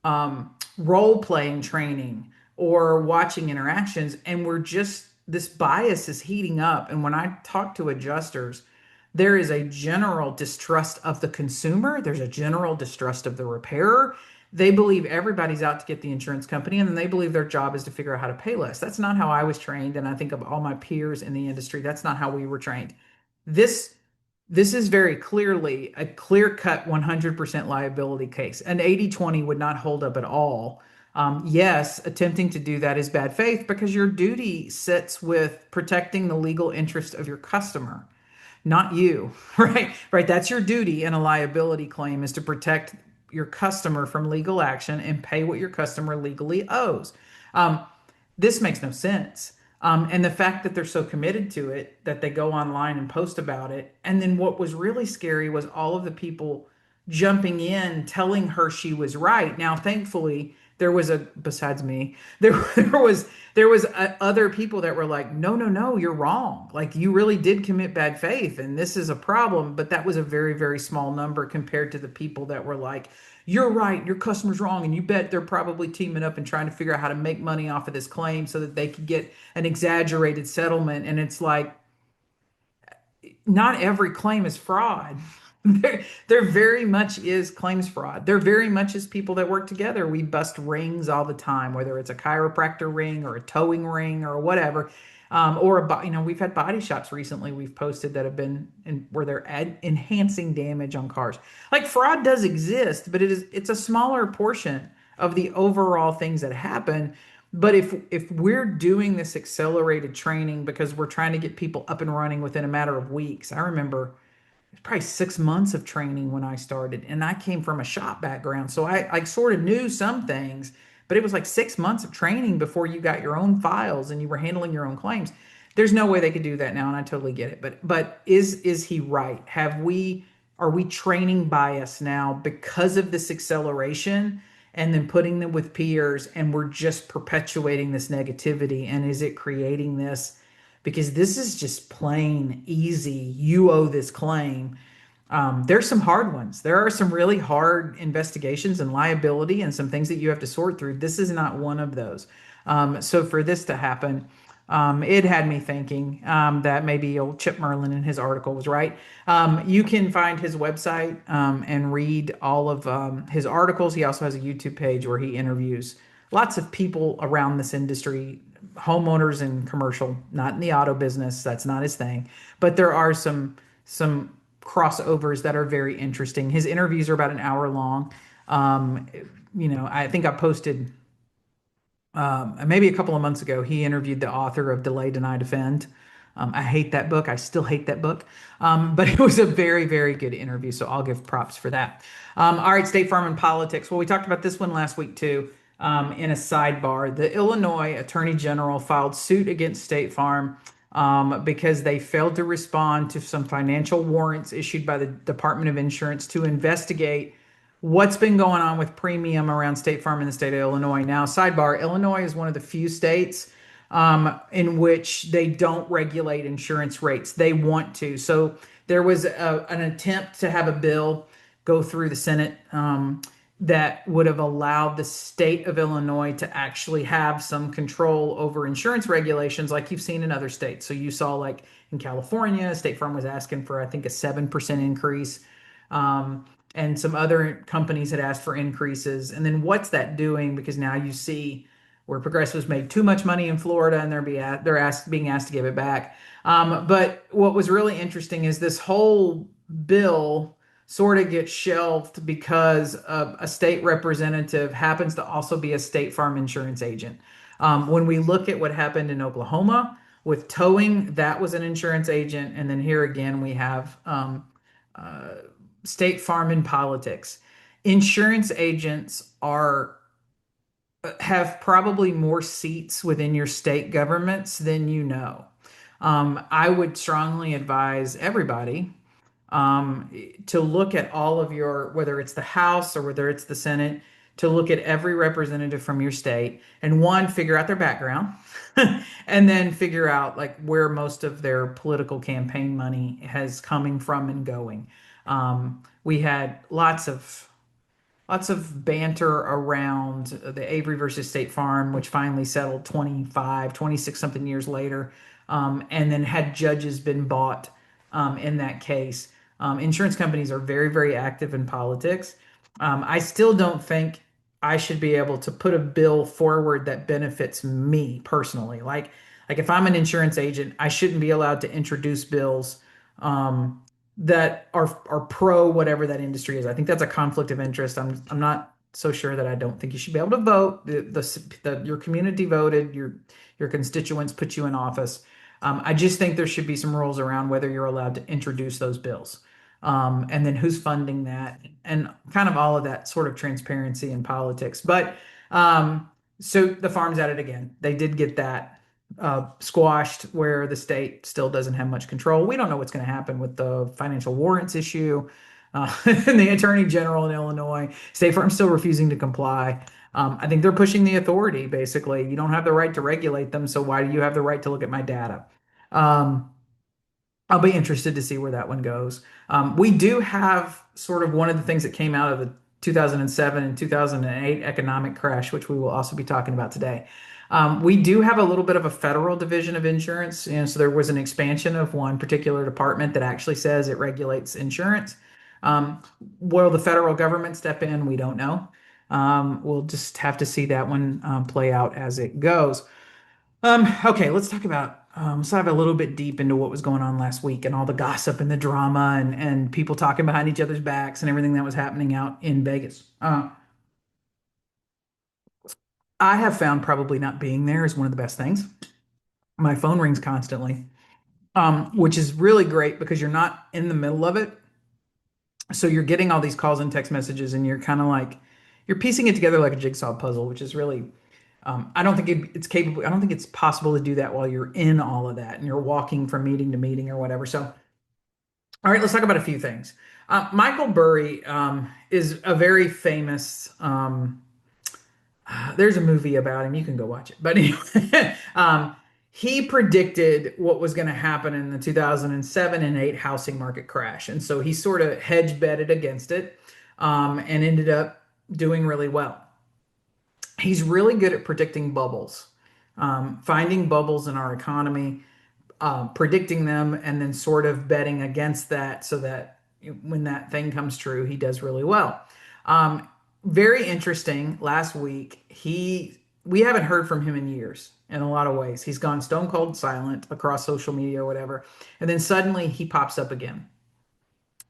role playing training or watching interactions, and we're just this bias is heating up. And when I talk to adjusters, there is a general distrust of the consumer, there's a general distrust of the repairer. They believe everybody's out to get the insurance company, and then they believe their job is to figure out how to pay less. That's not how I was trained, and I think of all my peers in the industry, that's not how we were trained. This this is very clearly a clear-cut 100% liability case. An 80/20 would not hold up at all. Yes, attempting to do that is bad faith because your duty sits with protecting the legal interest of your customer, not you, right? Right. That's your duty in a liability claim, is to protect your customer from legal action and pay what your customer legally owes. Um, this makes no sense. And the fact that they're so committed to it that they go online and post about it. And then what was really scary was all of the people jumping in, telling her she was right. Now, thankfully, there was a besides me, there was other people that were like, no, no, no, you're wrong. Like you really did commit bad faith, and this is a problem. But that was a very, very small number compared to the people that were like, you're right, your customer's wrong, and you bet they're probably teaming up and trying to figure out how to make money off of this claim so that they could get an exaggerated settlement. And it's like, not every claim is fraud. There very much is claims fraud. There very much is people that work together. We bust rings all the time, whether it's a chiropractor ring or a towing ring or whatever. Or we've had body shops recently we've posted that have been where they're enhancing damage on cars. Like fraud does exist, but it's a smaller portion of the overall things that happen. But if we're doing this accelerated training because we're trying to get people up and running within a matter of weeks, I remember probably 6 months of training when I started, and I came from a shop background, so I sort of knew some things, but it was like 6 months of training before you got your own files and you were handling your own claims. There's no way they could do that now, and I totally get it. But is he right? Are we training bias now because of this acceleration and then putting them with peers, and we're just perpetuating this negativity? And is it creating this? Because this is just plain easy. You owe this claim. There's some hard ones. There are some really hard investigations and liability and some things that you have to sort through. This is not one of those. So for this to happen, it had me thinking that maybe old Chip Merlin in his article was right. You can find his website and read all of his articles. He also has a YouTube page where he interviews lots of people around this industry, homeowners and commercial, not in the auto business. That's not his thing. But there are some crossovers that are very interesting. His interviews are about an hour long. Um, I think I posted maybe a couple of months ago, he interviewed the author of Delay, Deny, Defend. I hate that book. I still hate that book. But it was a very, very good interview. So I'll give props for that. All right, State Farm and politics. Well, we talked about this one last week too. In a sidebar, the Illinois Attorney General filed suit against State Farm because they failed to respond to some financial warrants issued by the Department of Insurance to investigate what's been going on with premium around State Farm in the state of Illinois. Now, sidebar, Illinois is one of the few states in which they don't regulate insurance rates. They want to. So there was an attempt to have a bill go through the Senate that would have allowed the state of Illinois to actually have some control over insurance regulations like you've seen in other states. So you saw, like in California, State Farm was asking for, I think, a 7% increase. And some other companies had asked for increases. And then what's that doing? Because now you see where progressives made too much money in Florida and being asked to give it back. But what was really interesting is this whole bill sort of gets shelved because a state representative happens to also be a State Farm insurance agent. When we look at what happened in Oklahoma with towing, that was an insurance agent. And then here again, we have State Farm in politics. Insurance agents are have probably more seats within your state governments than you know. I would strongly advise everybody to look at all of your, whether it's the House or whether it's the Senate, to look at every representative from your state and one, figure out their background and then figure out like where most of their political campaign money has coming from and going. We had lots of banter around the Avery versus State Farm, which finally settled 25, 26 something years later. And then had judges been bought in that case. Insurance companies are very, very active in politics. I still don't think I should be able to put a bill forward that benefits me personally. Like if I'm an insurance agent, I shouldn't be allowed to introduce bills that are pro whatever that industry is. I think that's a conflict of interest. I'm not so sure that I don't think you should be able to vote. Your community voted, your constituents put you in office. I just think there should be some rules around whether you're allowed to introduce those bills. And then who's funding that and kind of all of that sort of transparency in politics. But so the farm's at it again. They did get that squashed where the state still doesn't have much control. We don't know what's going to happen with the financial warrants issue. And the attorney general in Illinois, State Farm still refusing to comply. I think they're pushing the authority, basically. You don't have the right to regulate them, so why do you have the right to look at my data? Um, I'll be interested to see where that one goes. We do have sort of one of the things that came out of the 2007 and 2008 economic crash, which we will also be talking about today. We do have a little bit of a federal division of insurance. So there was an expansion of one particular department that actually says it regulates insurance. Will the federal government step in? We don't know. We'll just have to see that one play out as it goes. Okay, let's dive a little bit deep into what was going on last week and all the gossip and the drama and people talking behind each other's backs and everything that was happening out in Vegas. I have found probably not being there is one of the best things. My phone rings constantly, which is really great because you're not in the middle of it. So you're getting all these calls and text messages, and you're kind of like, you're piecing it together like a jigsaw puzzle, which is really, I don't think it's capable. I don't think it's possible to do that while you're in all of that and you're walking from meeting to meeting or whatever. So, all right, let's talk about a few things. Michael Burry is a very famous. There's a movie about him. You can go watch it. But anyway, he predicted what was going to happen in the 2007 and 8 housing market crash. And so he sort of hedge betted against it and ended up doing really well. He's really good at predicting bubbles, finding bubbles in our economy, predicting them, and then sort of betting against that so that when that thing comes true, he does really well. Very interesting. Last week, we haven't heard from him in years in a lot of ways. He's gone stone cold silent across social media or whatever. And then suddenly he pops up again.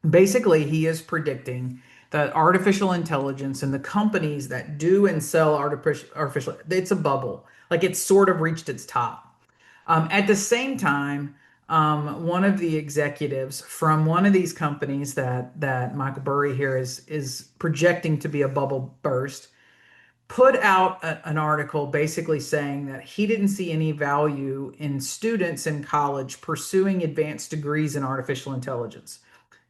Basically, he is predicting that artificial intelligence and the companies that do and sell artificial, it's a bubble. Like it's sort of reached its top. At the same time, one of the executives from one of these companies that Michael Burry here is projecting to be a bubble burst put out an article basically saying that he didn't see any value in students in college pursuing advanced degrees in artificial intelligence.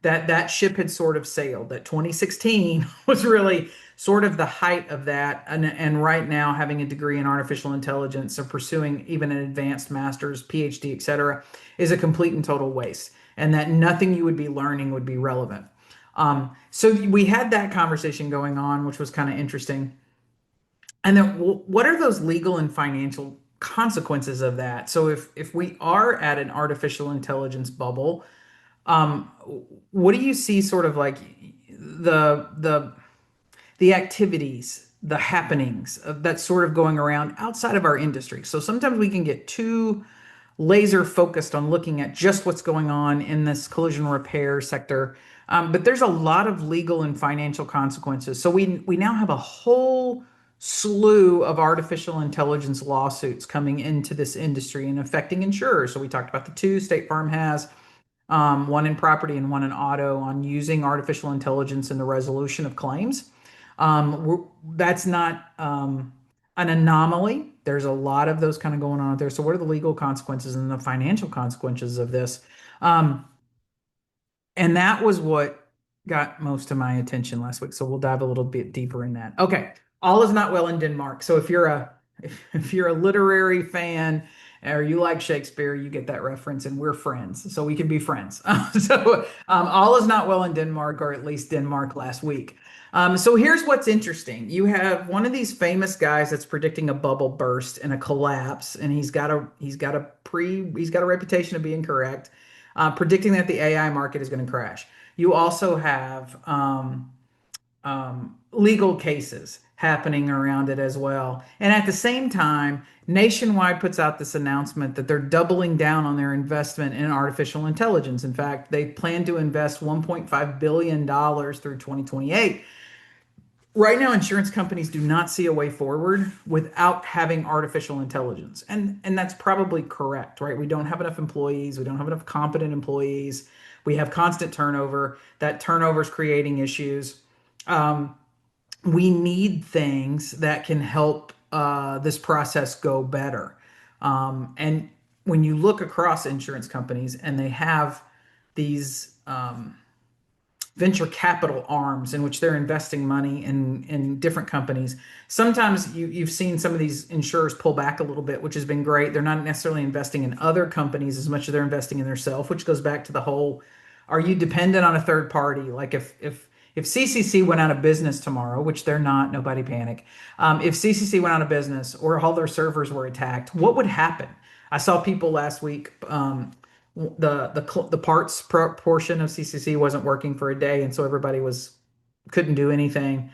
That ship had sort of sailed. That 2016 was really sort of the height of that. And right now, having a degree in artificial intelligence or pursuing even an advanced master's, PhD, et cetera, is a complete and total waste. And that nothing you would be learning would be relevant. So we had that conversation going on, which was kind of interesting. And then what are those legal and financial consequences of that? So if we are at an artificial intelligence bubble, um, what do you see sort of like the the activities, the happenings of that's sort of going around outside of our industry? So sometimes we can get too laser focused on looking at just what's going on in this collision repair sector. But there's a lot of legal and financial consequences. So we now have a whole slew of artificial intelligence lawsuits coming into this industry and affecting insurers. So we talked about the two State Farm has, one in property and one in auto, on using artificial intelligence in the resolution of claims. That's not an anomaly. There's a lot of those kind of going on out there. So, what are the legal consequences and the financial consequences of this? Um, and that was what got most of my attention last week. So we'll dive a little bit deeper in that. Okay. All is not well in Denmark. So if you're a literary fan or you like Shakespeare, you get that reference and we're friends. So we can be friends. All is not well in Denmark, or at least Denmark last week. So here's what's interesting. You have one of these famous guys that's predicting a bubble burst and a collapse, and he's got a reputation of being correct, predicting that the AI market is going to crash. You also have legal cases happening around it as well. And at the same time, Nationwide puts out this announcement that they're doubling down on their investment in artificial intelligence. In fact, they plan to invest $1.5 billion through 2028. Right now, insurance companies do not see a way forward without having artificial intelligence. And that's probably correct, right? We don't have enough employees, we don't have enough competent employees. We have constant turnover. That turnover is creating issues. Um, we need things that can help this process go better. And when you look across insurance companies and they have these venture capital arms in which they're investing money in different companies. Sometimes you've seen some of these insurers pull back a little bit, which has been great. They're not necessarily investing in other companies as much as they're investing in themselves, which goes back to the whole, are you dependent on a third party? Like if CCC went out of business tomorrow, which they're not, nobody panic. If CCC went out of business or all their servers were attacked, what would happen? I saw people last week. The parts portion of CCC wasn't working for a day, and so everybody was couldn't do anything.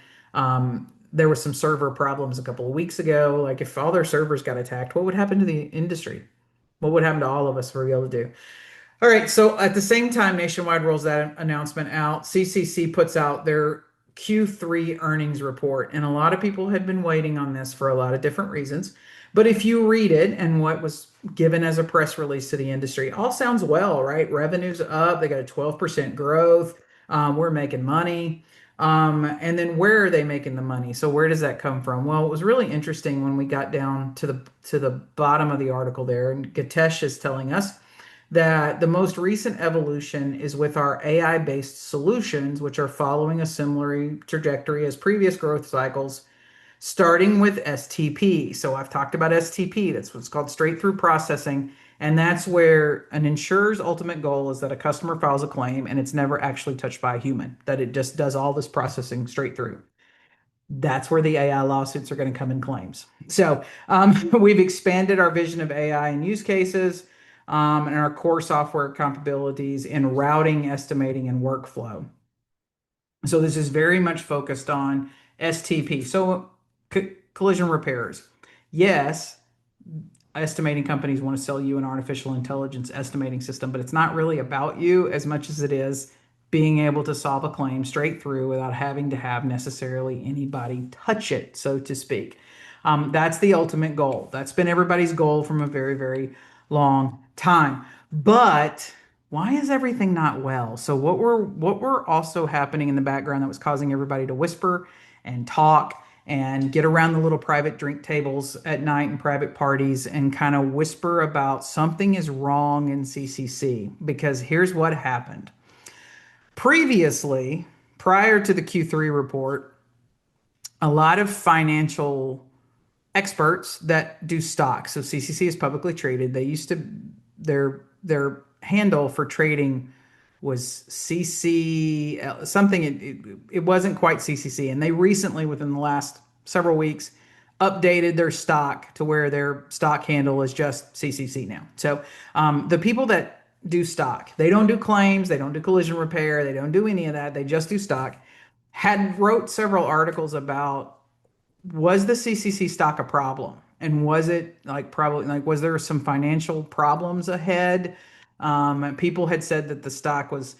There was some server problems a couple of weeks ago. Like if all their servers got attacked, what would happen to the industry? What would happen to all of us for able to do? All right, so at the same time, Nationwide rolls that announcement out. CCC puts out their Q3 earnings report, and a lot of people had been waiting on this for a lot of different reasons. But if you read it and what was given as a press release to the industry, all sounds well, right? Revenue's up, they got a 12% growth. We're making money. And then where are they making the money? So where does that come from? Well, it was really interesting when we got down to the bottom of the article there, and Gatesh is telling us that the most recent evolution is with our AI-based solutions, which are following a similar trajectory as previous growth cycles, starting with STP. So I've talked about STP. That's what's called straight through processing. And that's where an insurer's ultimate goal is that a customer files a claim and it's never actually touched by a human, that it just does all this processing straight through. That's where the AI lawsuits are going to come in claims. So we've expanded our vision of AI and use cases, and our core software capabilities in routing, estimating, and workflow. So this is very much focused on STP. So collision repairers. Yes, estimating companies want to sell you an artificial intelligence estimating system, but it's not really about you as much as it is being able to solve a claim straight through without having to have necessarily anybody touch it, so to speak. That's the ultimate goal. That's been everybody's goal from a very, very long time. But why is everything not well? So what were also happening in the background that was causing everybody to whisper and talk and get around the little private drink tables at night and private parties and kind of whisper about something is wrong in CCC? Because here's what happened. Previously, prior to the Q3 report, a lot of financial experts that do stocks. So CCC is publicly traded. They used to their handle for trading was CC something. It wasn't quite CCC, and they recently, within the last several weeks, updated their stock to where their stock handle is just CCC now. So the people that do stock, they don't do claims, they don't do collision repair, they don't do any of that. They just do stock. Had wrote several articles about, was the CCC stock a problem? And was it like, probably like, was there some financial problems ahead? People had said that the stock was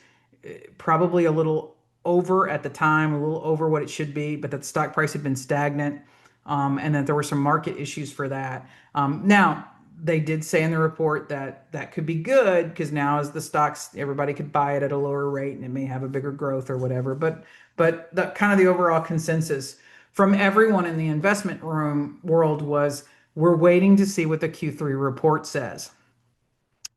probably a little over at the time, a little over what it should be, but that the stock price had been stagnant, and that there were some market issues for that. Now, they did say in the report that that could be good because now as the stocks, everybody could buy it at a lower rate and it may have a bigger growth or whatever. But the kind of the overall consensus from everyone in the investment room world was, we're waiting to see what the Q3 report says.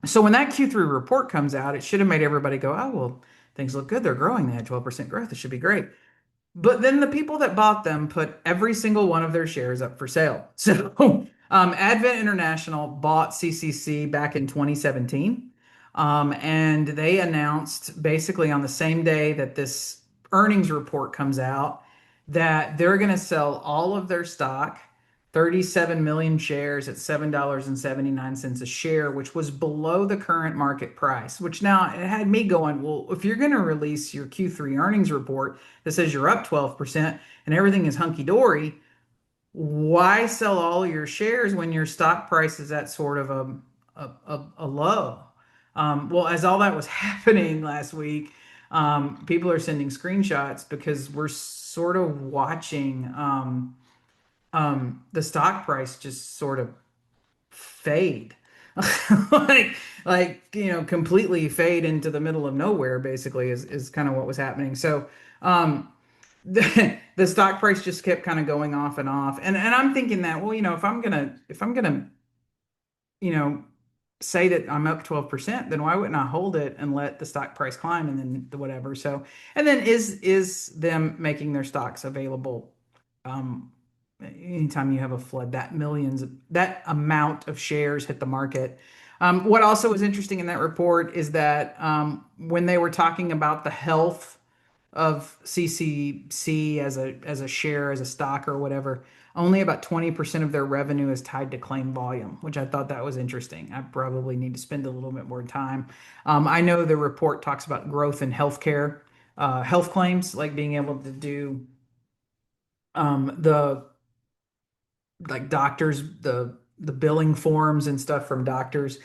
So when that Q3 report comes out, it should have made everybody go, oh, well, things look good. They're growing. They had 12% growth. It should be great. But then the people that bought them put every single one of their shares up for sale. So Advent International bought CCC back in 2017. And they announced basically on the same day that this earnings report comes out that they're going to sell all of their stock, 37 million shares at $7.79 a share, which was below the current market price. Which now it had me going, well, if you're going to release your Q3 earnings report that says you're up 12% and everything is hunky dory, why sell all your shares when your stock price is at sort of a low? Well, as all that was happening last week, people are sending screenshots because we're sort of watching the stock price just sort of fade. like completely fade into the middle of nowhere, basically, is kind of what was happening. So the stock price just kept kind of going off and off. And I'm thinking that, well, if I'm gonna you know say that I'm up 12%, then why wouldn't I hold it and let the stock price climb and then the whatever? So, and then is them making their stocks available, um anytime you have a flood, that millions, that amount of shares hit the market. What also was interesting in that report is that when they were talking about the health of CCC as a share, as a stock or whatever, only about 20% of their revenue is tied to claim volume, which I thought that was interesting. I probably need to spend a little bit more time. I know the report talks about growth in healthcare, health claims, like being able to do the like doctors, the billing forms and stuff from doctors,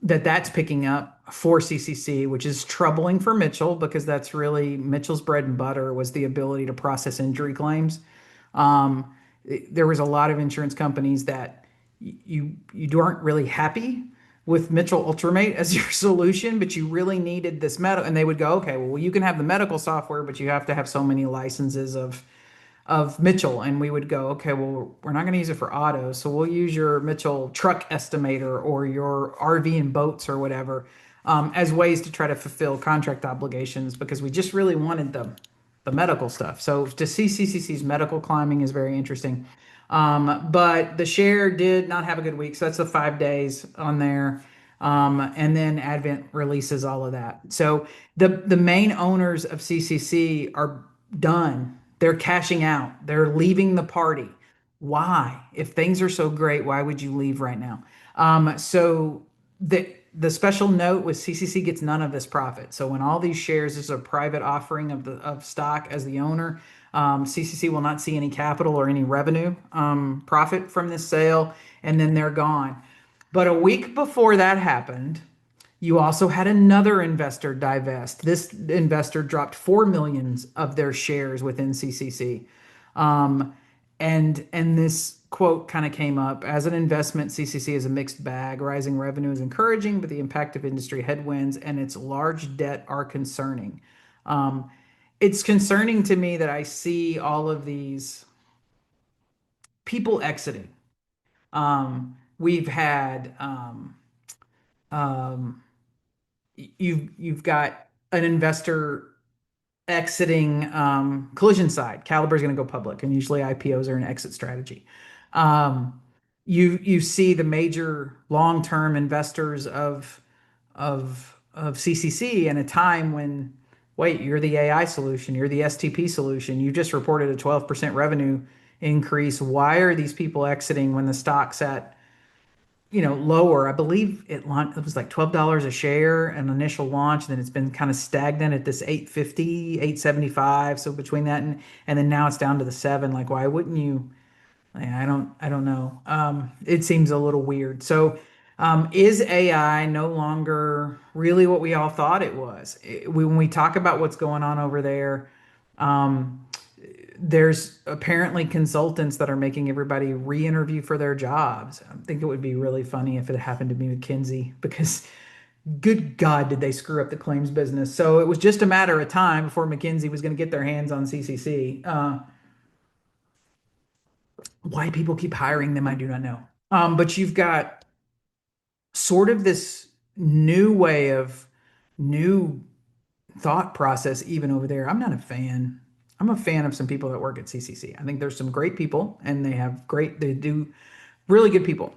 that's picking up for CCC, which is troubling for Mitchell because that's really Mitchell's bread and butter, was the ability to process injury claims. There was a lot of insurance companies that you aren't really happy with Mitchell Ultramate as your solution, but you really needed this medical, and they would go, okay, well, you can have the medical software, but you have to have so many licenses of Mitchell. And we would go, okay, well, we're not going to use it for auto, so we'll use your Mitchell truck estimator or your RV and boats or whatever, as ways to try to fulfill contract obligations because we just really wanted the medical stuff. So to see CCC's medical climbing is very interesting. But the share did not have a good week. So that's the 5 days on there. And then Advent releases all of that. So the main owners of CCC are done. They're cashing out. They're leaving the party. Why? If things are so great, why would you leave right now? So the special note was CCC gets none of this profit. So when all these shares is a private offering of stock as the owner, CCC will not see any capital or any revenue profit from this sale, and then they're gone. But a week before that happened, you also had another investor divest. This investor dropped 4 million of their shares within CCC. And this quote kind of came up as an investment. CCC is a mixed bag. Rising revenue is encouraging, but the impact of industry headwinds and its large debt are concerning. Um, it's concerning to me that I see all of these people exiting. We've had um, you've got an investor exiting collision side. Caliber is going to go public, and usually IPOs are an exit strategy. Um, you see the major long-term investors of CCC in a time when, wait, you're the AI solution, you're the STP solution. You just reported a 12% revenue increase. Why are these people exiting when the stock's at lower? I believe it was like $12 a share an initial launch, then it's been kind of stagnant at this 850, 875. So between that and then now it's down to the seven. Like, why wouldn't you? I don't know. It seems a little weird. So, is AI no longer really what we all thought it was? When we talk about what's going on over there, um, there's apparently consultants that are making everybody re-interview for their jobs. I think it would be really funny if it happened to be McKinsey because good God, did they screw up the claims business? So it was just a matter of time before McKinsey was going to get their hands on CCC. Why people keep hiring them, I do not know. But you've got sort of this new way of new thought process even over there. I'm not a fan. I'm a fan of some people that work at CCC. I think there's some great people and they do really good people.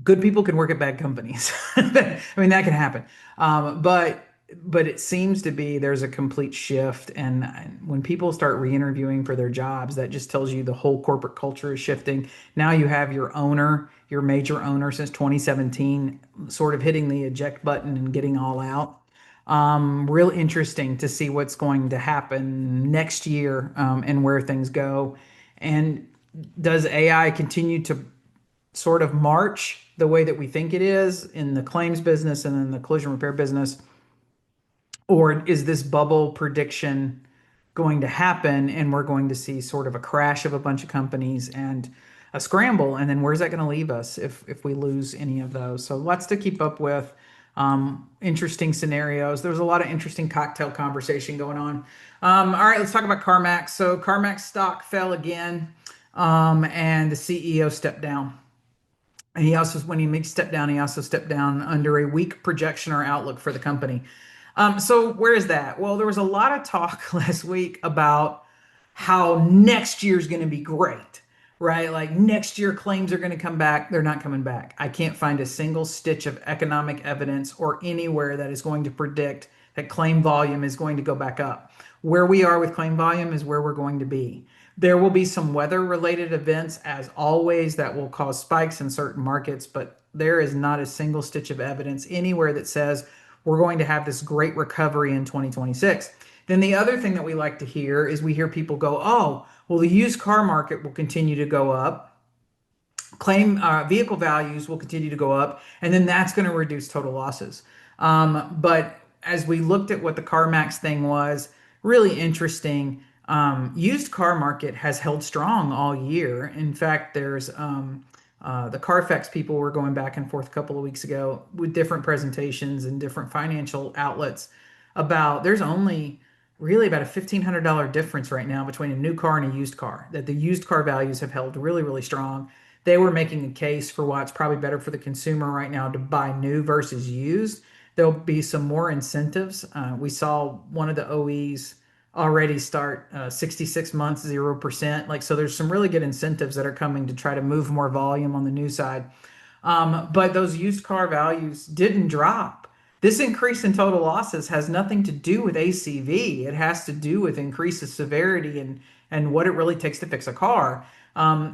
Good people can work at bad companies. I mean, that can happen. But it seems to be there's a complete shift, and when people start re-interviewing for their jobs, that just tells you the whole corporate culture is shifting. Now you have your owner, your major owner since 2017, sort of hitting the eject button and getting all out. Real interesting to see what's going to happen next year, and where things go. And does AI continue to sort of march the way that we think it is in the claims business and in the collision repair business? Or is this bubble prediction going to happen and we're going to see sort of a crash of a bunch of companies and a scramble? And then where's that going to leave us if we lose any of those? So lots to keep up with. Interesting scenarios. There's a lot of interesting cocktail conversation going on. All right, let's talk about CarMax. So CarMax stock fell again, and the CEO stepped down. And he also, when he stepped down, he also stepped down under a weak projection or outlook for the company. So where is that? Well, there was a lot of talk last week about how next year's going to be great, right? Like next year claims are going to come back. They're not coming back. I can't find a single stitch of economic evidence or anywhere that is going to predict that claim volume is going to go back up. Where we are with claim volume is where we're going to be. There will be some weather related events, as always, that will cause spikes in certain markets, but there is not a single stitch of evidence anywhere that says we're going to have this great recovery in 2026. Then the other thing that we like to hear is we hear people go, oh, well, the used car market will continue to go up. Claim vehicle values will continue to go up, and then that's going to reduce total losses. But as we looked at what the CarMax thing was, really interesting. Used car market has held strong all year. In fact, there's the Carfax people were going back and forth a couple of weeks ago with different presentations and different financial outlets about there's only really about a $1,500 difference right now between a new car and a used car, that the used car values have held really, really strong. They were making a case for why it's probably better for the consumer right now to buy new versus used. There'll be some more incentives. We saw one of the OEs already start 66 months 0%. Like, so there's some really good incentives that are coming to try to move more volume on the new side. But those used car values didn't drop. This increase in total losses has nothing to do with ACV. It has to do with increased severity and what it really takes to fix a car.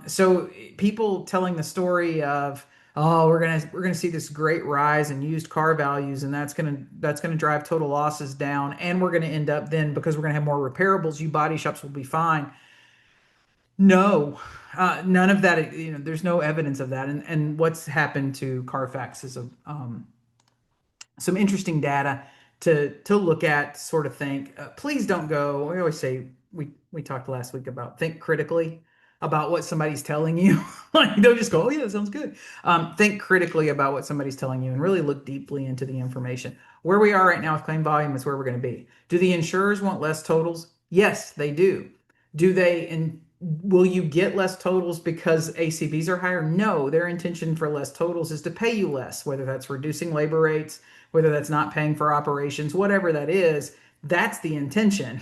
So people telling the story of, oh, we're gonna see this great rise in used car values, and that's gonna drive total losses down, and we're gonna end up then, because we're gonna have more repairables, you body shops will be fine. No, none of that. There's no evidence of that. And what's happened to Carfax is some interesting data to look at, sort of think. Please don't go. We always say we talked last week about think critically. about what somebody's telling you. Like, don't just go, oh, yeah, that sounds good. Think critically about what somebody's telling you and really look deeply into the information. Where we are right now with claim volume is where we're going to be. Do the insurers want less totals? Yes, they do. Do they, and will you get less totals because ACVs are higher? No, their intention for less totals is to pay you less, whether that's reducing labor rates, whether that's not paying for operations, whatever that is. That's the intention.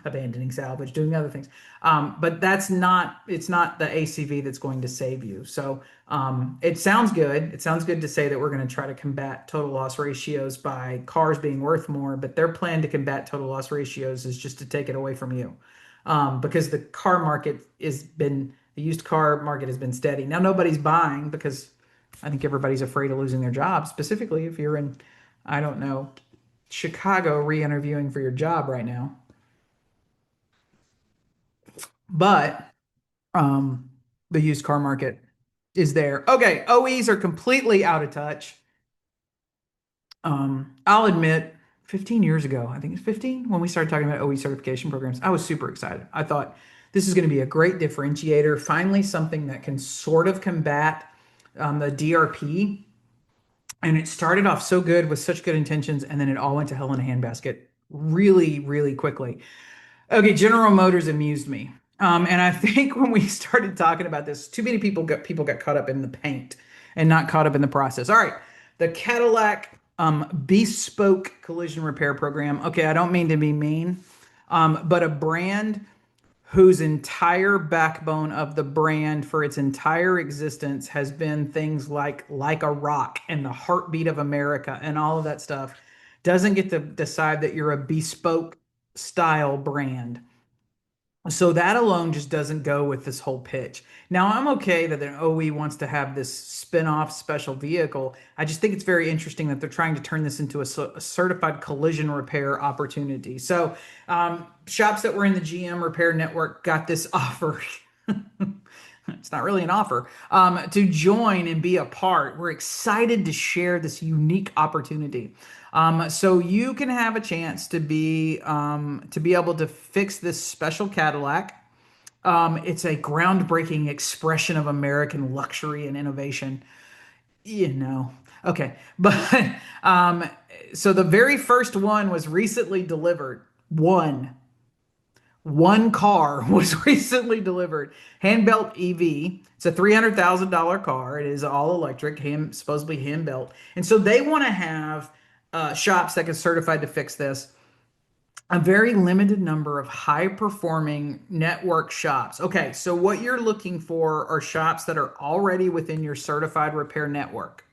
Abandoning salvage, doing other things. But it's not the ACV that's going to save you. So it sounds good. It sounds good to say that we're going to try to combat total loss ratios by cars being worth more, but their plan to combat total loss ratios is just to take it away from you. Because the used car market has been steady. Now nobody's buying because I think everybody's afraid of losing their job, specifically if you're in, I don't know, Chicago re-interviewing for your job right now. But um, the used car market is there. Okay, OEs are completely out of touch. I'll admit, 15 years ago, I think it's 15, when we started talking about OE certification programs, I was super excited. I thought this is going to be a great differentiator, finally something that can sort of combat the DRP. And it started off so good with such good intentions, and then it all went to hell in a handbasket really, really quickly. Okay, General Motors amused me. And I think when we started talking about this, too many people got caught up in the paint and not caught up in the process. All right, the Cadillac bespoke collision repair program. Okay, I don't mean to be mean, but a brand whose entire backbone of the brand for its entire existence has been things like a rock and the heartbeat of America and all of that stuff doesn't get to decide that you're a bespoke style brand. So that alone just doesn't go with this whole pitch. Now, I'm okay that an OE wants to have this spin-off special vehicle. I just think it's very interesting that they're trying to turn this into a certified collision repair opportunity. So, shops that were in the GM repair network got this offer. It's not really an offer to join and be a part. We're excited to share this unique opportunity. So you can have a chance to be able to fix this special Cadillac. It's a groundbreaking expression of American luxury and innovation. You know, okay, but um, so the very first one was recently delivered. One car was recently delivered. Handbelt EV. It's a $300,000 car. It is all electric, supposedly hand built. And so they want to have shops that get certified to fix this. A very limited number of high performing network shops. Okay, so what you're looking for are shops that are already within your certified repair network.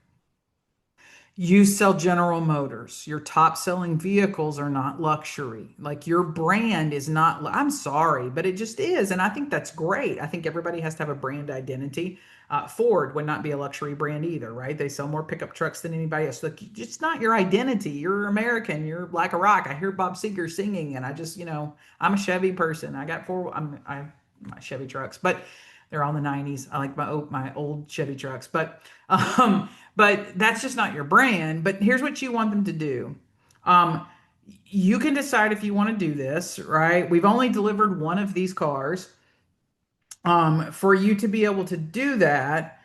You sell General Motors. Your top selling vehicles are not luxury. Like your brand is not, I'm sorry, but it just is. And I think that's great. I think everybody has to have a brand identity. Ford would not be a luxury brand either, right? They sell more pickup trucks than anybody else. Look, it's not your identity. You're American. You're like a rock. I hear Bob Seger singing, and I just, I'm a Chevy person. I got my Chevy trucks, but they're all in the 90s. I like my old Chevy trucks, but that's just not your brand. But here's what you want them to do. Um, you can decide if you want to do this, right? We've only delivered one of these cars. For you to be able to do that,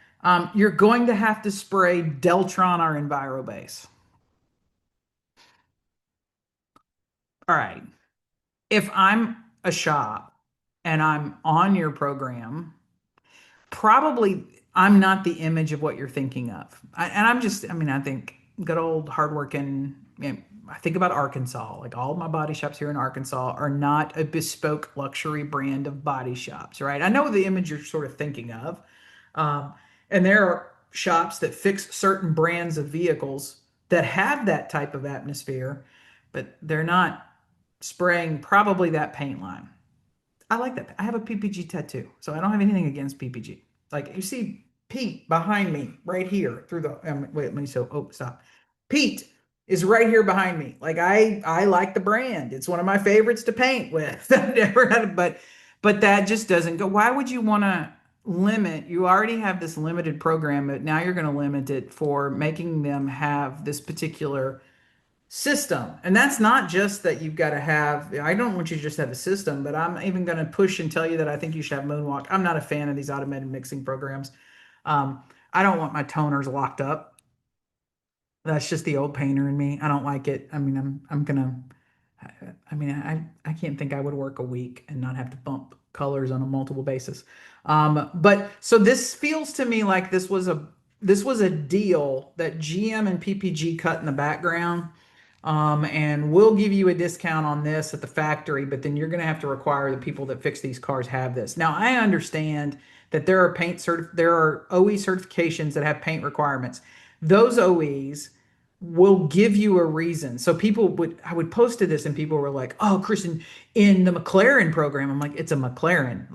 you're going to have to spray Deltron or EnviroBase. All right. If I'm a shop and I'm on your program, probably I'm not the image of what you're thinking of. I think good old hardworking, I think about Arkansas. Like all my body shops here in Arkansas are not a bespoke luxury brand of body shops, right? I know the image you're sort of thinking of. Um, and there are shops that fix certain brands of vehicles that have that type of atmosphere, but they're not spraying probably that paint line. I like that. I have a PPG tattoo, so I don't have anything against PPG. Like you see Pete behind me right here through the wait, let me so oh stop. Pete is right here behind me. Like I like the brand. It's one of my favorites to paint with. I've never had it, but that just doesn't go. Why would you want to limit? You already have this limited program, but now you're going to limit it for making them have this particular system. And that's not just that you've got to have, I don't want you to just have a system, but I'm even going to push and tell you that I think you should have Moonwalk. I'm not a fan of these automated mixing programs. Um, I don't want my toners locked up. That's just the old painter in me. I don't like it. I mean, I'm gonna. I can't think I would work a week and not have to bump colors on a multiple basis. But so this feels to me like this was a deal that GM and PPG cut in the background. And we'll give you a discount on this at the factory, but then you're going to have to require the people that fix these cars have this. Now, I understand that there are OE certifications that have paint requirements. Those OEs will give you a reason. So I would posted this and people were like, "Oh, Kristen, in the McLaren program," I'm like, "It's a McLaren."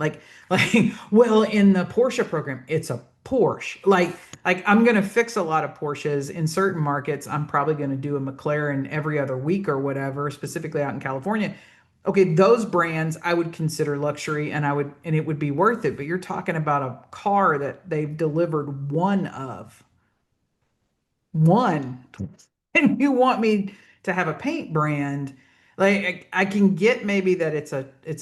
Well, in the Porsche program, it's a Porsche. Like I'm gonna fix a lot of Porsches in certain markets. I'm probably gonna do a McLaren every other week or whatever, specifically out in California. Okay, those brands I would consider luxury and it would be worth it. But you're talking about a car that they've delivered one and you want me to have a paint brand. Like I can get maybe that it's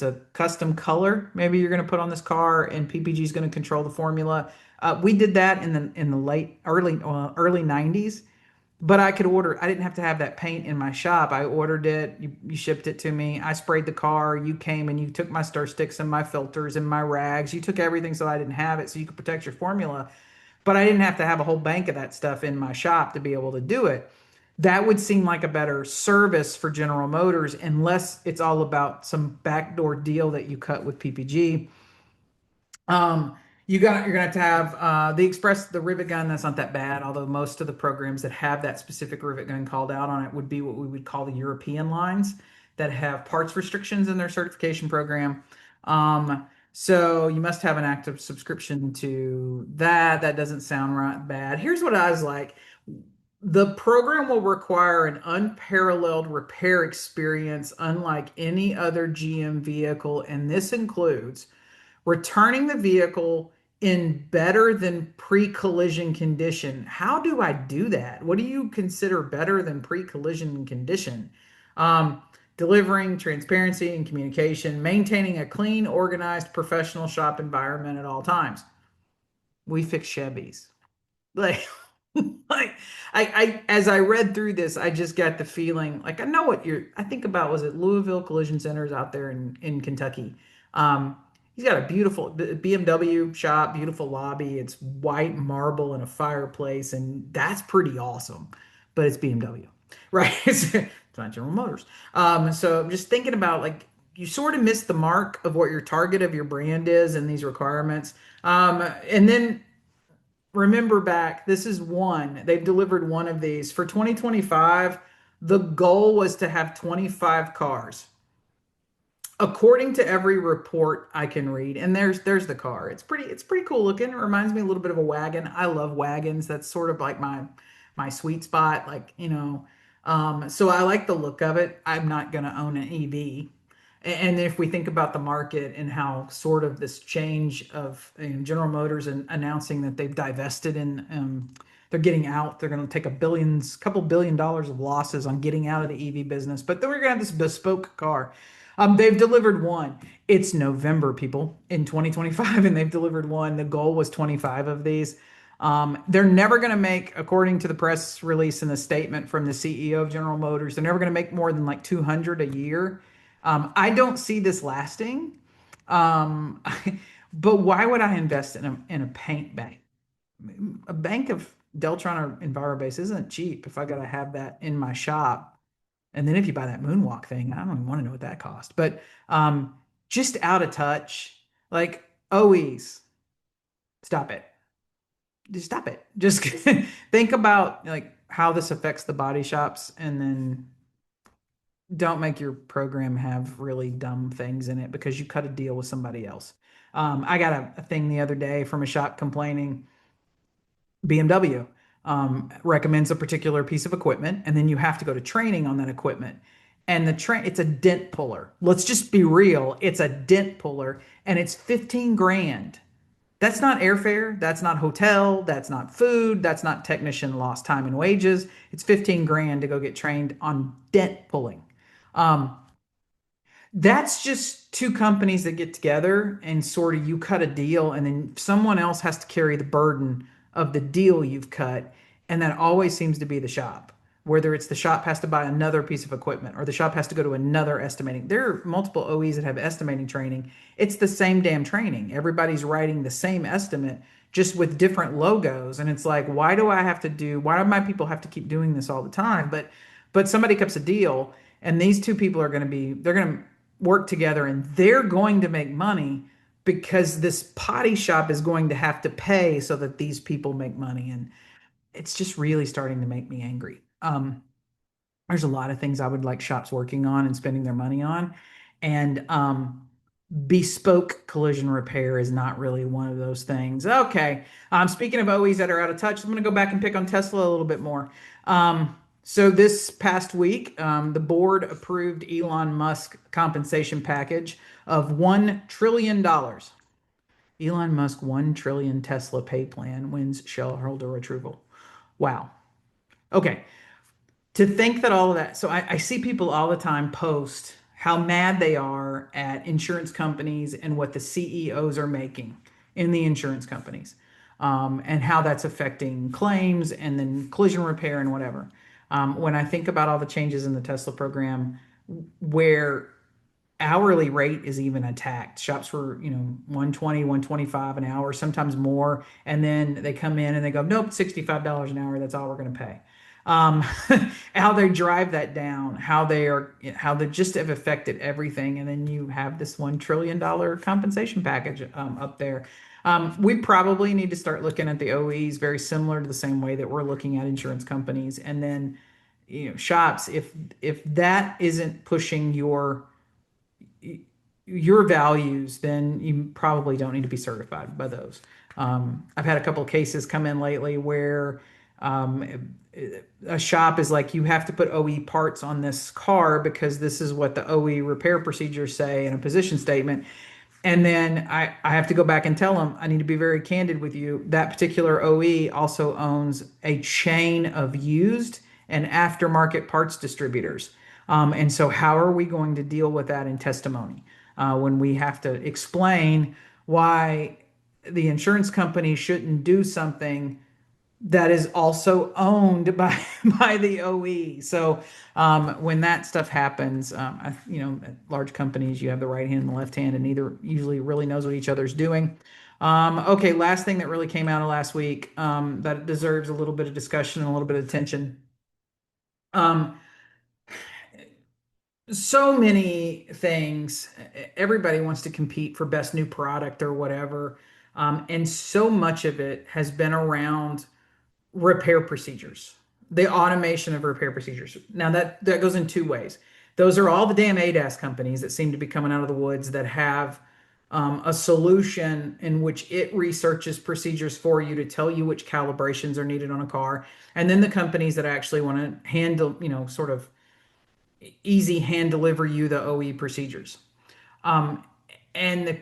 a custom color maybe you're going to put on this car and PPG is going to control the formula. We did that in the late early 90s, but I didn't have to have that paint in my shop. I ordered it, you shipped it to me, I sprayed the car, you came and you took my stir sticks and my filters and my rags, you took everything so I didn't have it so you could protect your formula. But I didn't have to have a whole bank of that stuff in my shop to be able to do it. That would seem like a better service for General Motors unless it's all about some backdoor deal that you cut with PPG. Um, you're gonna have to have the rivet gun. That's not that bad, although most of the programs that have that specific rivet gun called out on it would be what we would call the European lines that have parts restrictions in their certification program. So you must have an active subscription to that. That doesn't sound right bad. Here's what I was like. The program will require an unparalleled repair experience unlike any other GM vehicle, and this includes returning the vehicle in better than pre-collision condition. How do I do that? What do you consider better than pre-collision condition? Um, Delivering transparency and communication, maintaining a clean, organized, professional shop environment at all times. We fix Chevys. Like, like as I read through this, I just got the feeling like I know what I think about was it Louisville Collision Centers out there in Kentucky. Um, he's got a beautiful BMW shop, beautiful lobby. It's white marble and a fireplace, and that's pretty awesome. But it's BMW, right? It's not General Motors. So I'm just thinking about like you sort of miss the mark of what your target of your brand is and these requirements. And then remember back, this is one. They've delivered one of these. For 2025, the goal was to have 25 cars. According to every report I can read, and there's the car. It's pretty cool looking. It reminds me a little bit of a wagon. I love wagons. That's sort of like my sweet spot. So I like the look of it. I'm not gonna own an EV. And if we think about the market and how sort of this change of General Motors and announcing that they've divested and they're getting out, they're going to take couple billion dollars of losses on getting out of the EV business. But then we're going to have this bespoke car. They've delivered one. It's November, people, in 2025, and they've delivered one. The goal was 25 of these. They're never going to make, according to the press release and the statement from the CEO of General Motors, they're never going to make more than like 200 a year. I don't see this lasting. Um, but why would I invest in a paint bank? A bank of Deltron or Envirobase isn't cheap if I got to have that in my shop. And then if you buy that Moonwalk thing, I don't even want to know what that cost. But just out of touch, like OEs, stop it. Just stop it. Just think about like how this affects the body shops and then don't make your program have really dumb things in it because you cut a deal with somebody else. I got a thing the other day from a shop complaining BMW recommends a particular piece of equipment, and then you have to go to training on that equipment. And it's a dent puller. Let's just be real. It's a dent puller, and it's 15 grand. That's not airfare. That's not hotel. That's not food. That's not technician lost time and wages. It's 15 grand to go get trained on dent pulling. Um, that's just two companies that get together and sort of you cut a deal, and then someone else has to carry the burden of the deal you've cut. And that always seems to be the shop, whether it's the shop has to buy another piece of equipment or the shop has to go to another estimating. There are multiple OEs that have estimating training. It's the same damn training. Everybody's writing the same estimate, just with different logos. And it's like, why do my people have to keep doing this all the time? But somebody cuts a deal, and these two people they're going to work together, and they're going to make money because this potty shop is going to have to pay so that these people make money. And it's just really starting to make me angry. There's a lot of things I would like shops working on and spending their money on. And bespoke collision repair is not really one of those things. Okay. Speaking of OEs that are out of touch, I'm going to go back and pick on Tesla a little bit more. So this past week, the board approved Elon Musk compensation package of $1 trillion. Elon Musk 1 trillion Tesla pay plan wins shareholder approval. Wow. Okay. To think that all of that, so I see people all the time post how mad they are at insurance companies and what the CEOs are making in the insurance companies, and how that's affecting claims and then collision repair and whatever. When I think about all the changes in the Tesla program, where hourly rate is even attacked. Shops for, 120, 125 an hour, sometimes more. And then they come in and they go, nope, $65 an hour. That's all we're going to pay. Um, how they drive that down, how they just have affected everything. And then you have this $1 trillion compensation package up there. We probably need to start looking at the OEs very similar to the same way that we're looking at insurance companies. And then, shops, if that isn't pushing your values, then you probably don't need to be certified by those. I've had a couple of cases come in lately where a shop is like, you have to put OE parts on this car because this is what the OE repair procedures say in a position statement. And then I have to go back and tell them, I need to be very candid with you. That particular OE also owns a chain of used and aftermarket parts distributors. And so, how are we going to deal with that in testimony when we have to explain why the insurance company shouldn't do something that is also owned by by the OE. So when that stuff happens, at large companies, you have the right hand and the left hand, and neither usually really knows what each other's doing. Okay, last thing that really came out of last week that deserves a little bit of discussion and a little bit of attention. Um, so many things. Everybody wants to compete for best new product or whatever. And so much of it has been around repair procedures, the automation of repair procedures. Now that goes in two ways. Those are all the damn ADAS companies that seem to be coming out of the woods that have a solution in which it researches procedures for you to tell you which calibrations are needed on a car. And then the companies that actually want to handle, sort of easy hand deliver you the OE procedures. Um, and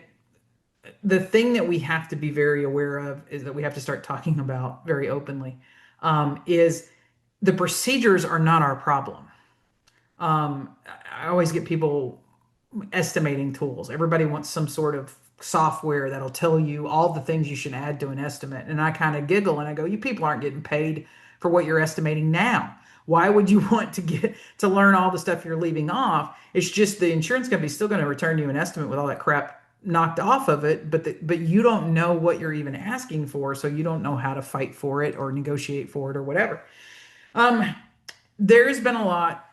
the thing that we have to be very aware of is that we have to start talking about very openly, is the procedures are not our problem. I always get people estimating tools. Everybody wants some sort of software that'll tell you all the things you should add to an estimate. And I kind of giggle and I go, you people aren't getting paid for what you're estimating now. Why would you want to get to learn all the stuff you're leaving off? It's just the insurance company's still going to return you an estimate with all that crap knocked off of it, but you don't know what you're even asking for, so you don't know how to fight for it or negotiate for it or whatever. Um, there's been a lot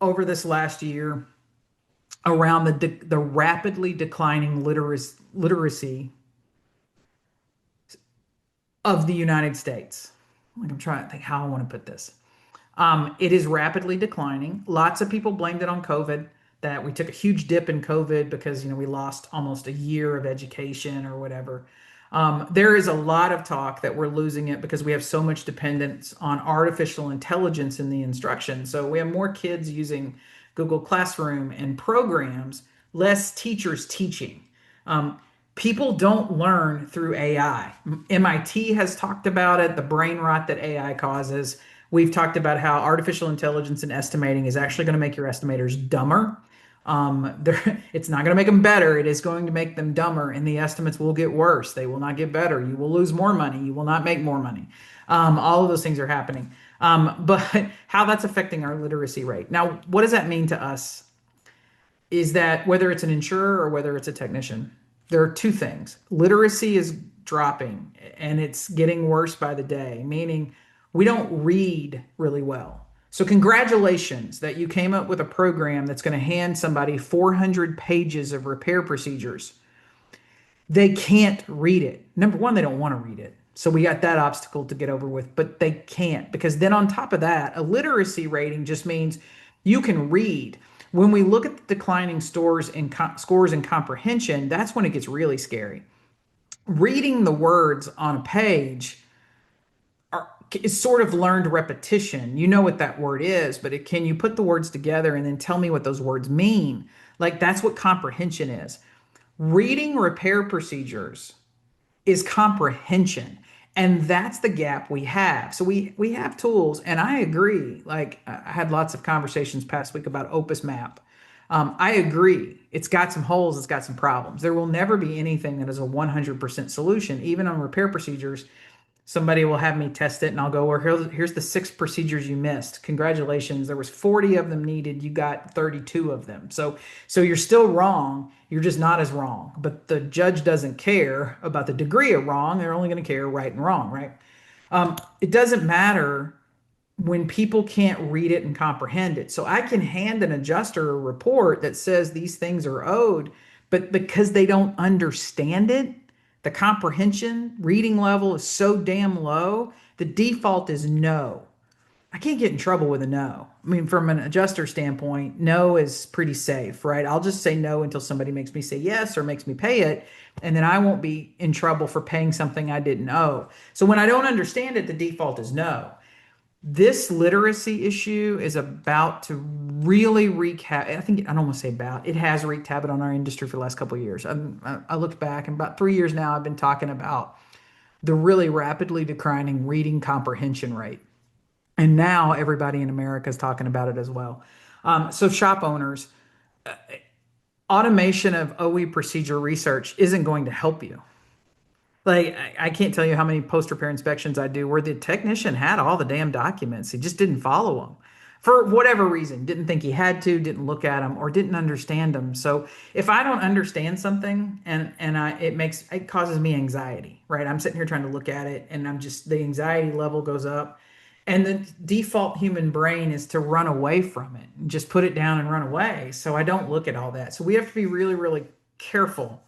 over this last year around the rapidly declining literacy of the United States. Like, I'm trying to think how I want to put this. It is rapidly declining. Lots of people blamed it on COVID, that we took a huge dip in COVID because, we lost almost a year of education or whatever. There is a lot of talk that we're losing it because we have so much dependence on artificial intelligence in the instruction. So we have more kids using Google Classroom and programs, less teachers teaching. Um, People don't learn through AI. MIT has talked about it, the brain rot that AI causes. We've talked about how artificial intelligence and estimating is actually going to make your estimators dumber. It's not going to make them better. It is going to make them dumber, and the estimates will get worse. They will not get better. You will lose more money. You will not make more money. All of those things are happening. But how that's affecting our literacy rate. Now, what does that mean to us? Is that whether it's an insurer or whether it's a technician, there are two things. Literacy is dropping and it's getting worse by the day, meaning we don't read really well. So, congratulations that you came up with a program that's going to hand somebody 400 pages of repair procedures. They can't read it. Number one, they don't want to read it. So we got that obstacle to get over with, but they can't, because then on top of that, a literacy rating just means you can read. When we look at the declining scores in comprehension, that's when it gets really scary. Reading the words on a page is sort of learned repetition. You know what that word is, but can you put the words together and then tell me what those words mean? Like, that's what comprehension is. Reading repair procedures is comprehension. And that's the gap we have. So we have tools, and I agree. Like, I had lots of conversations past week about Opus Map. I agree. It's got some holes, it's got some problems. There will never be anything that is a 100% solution. Even on repair procedures, somebody will have me test it and I'll go, well, here's the 6 procedures you missed. Congratulations. There was 40 of them needed. You got 32 of them. So you're still wrong. You're just not as wrong. But the judge doesn't care about the degree of wrong. They're only going to care right and wrong, right? It doesn't matter when people can't read it and comprehend it. So I can hand an adjuster a report that says these things are owed, but because they don't understand it, the comprehension reading level is so damn low, the default is no. I can't get in trouble with a no. I mean, from an adjuster standpoint, no is pretty safe, right? I'll just say no until somebody makes me say yes or makes me pay it, and then I won't be in trouble for paying something I didn't owe. So when I don't understand it, the default is no. This literacy issue is about to really wreak havoc. I think I don't want to say about. It has wreaked havoc on our industry for the last couple of years. I looked back, and about 3 years now, I've been talking about the really rapidly declining reading comprehension rate, and now everybody in America is talking about it as well. So shop owners, automation of OE procedure research isn't going to help you. Like, I can't tell you how many post repair inspections I do where the technician had all the damn documents. He just didn't follow them for whatever reason. Didn't think he had to, didn't look at them, or didn't understand them. So if I don't understand something it causes me anxiety, right? I'm sitting here trying to look at it and the anxiety level goes up. And the default human brain is to run away from it and just put it down and run away. So I don't look at all that. So we have to be really, really careful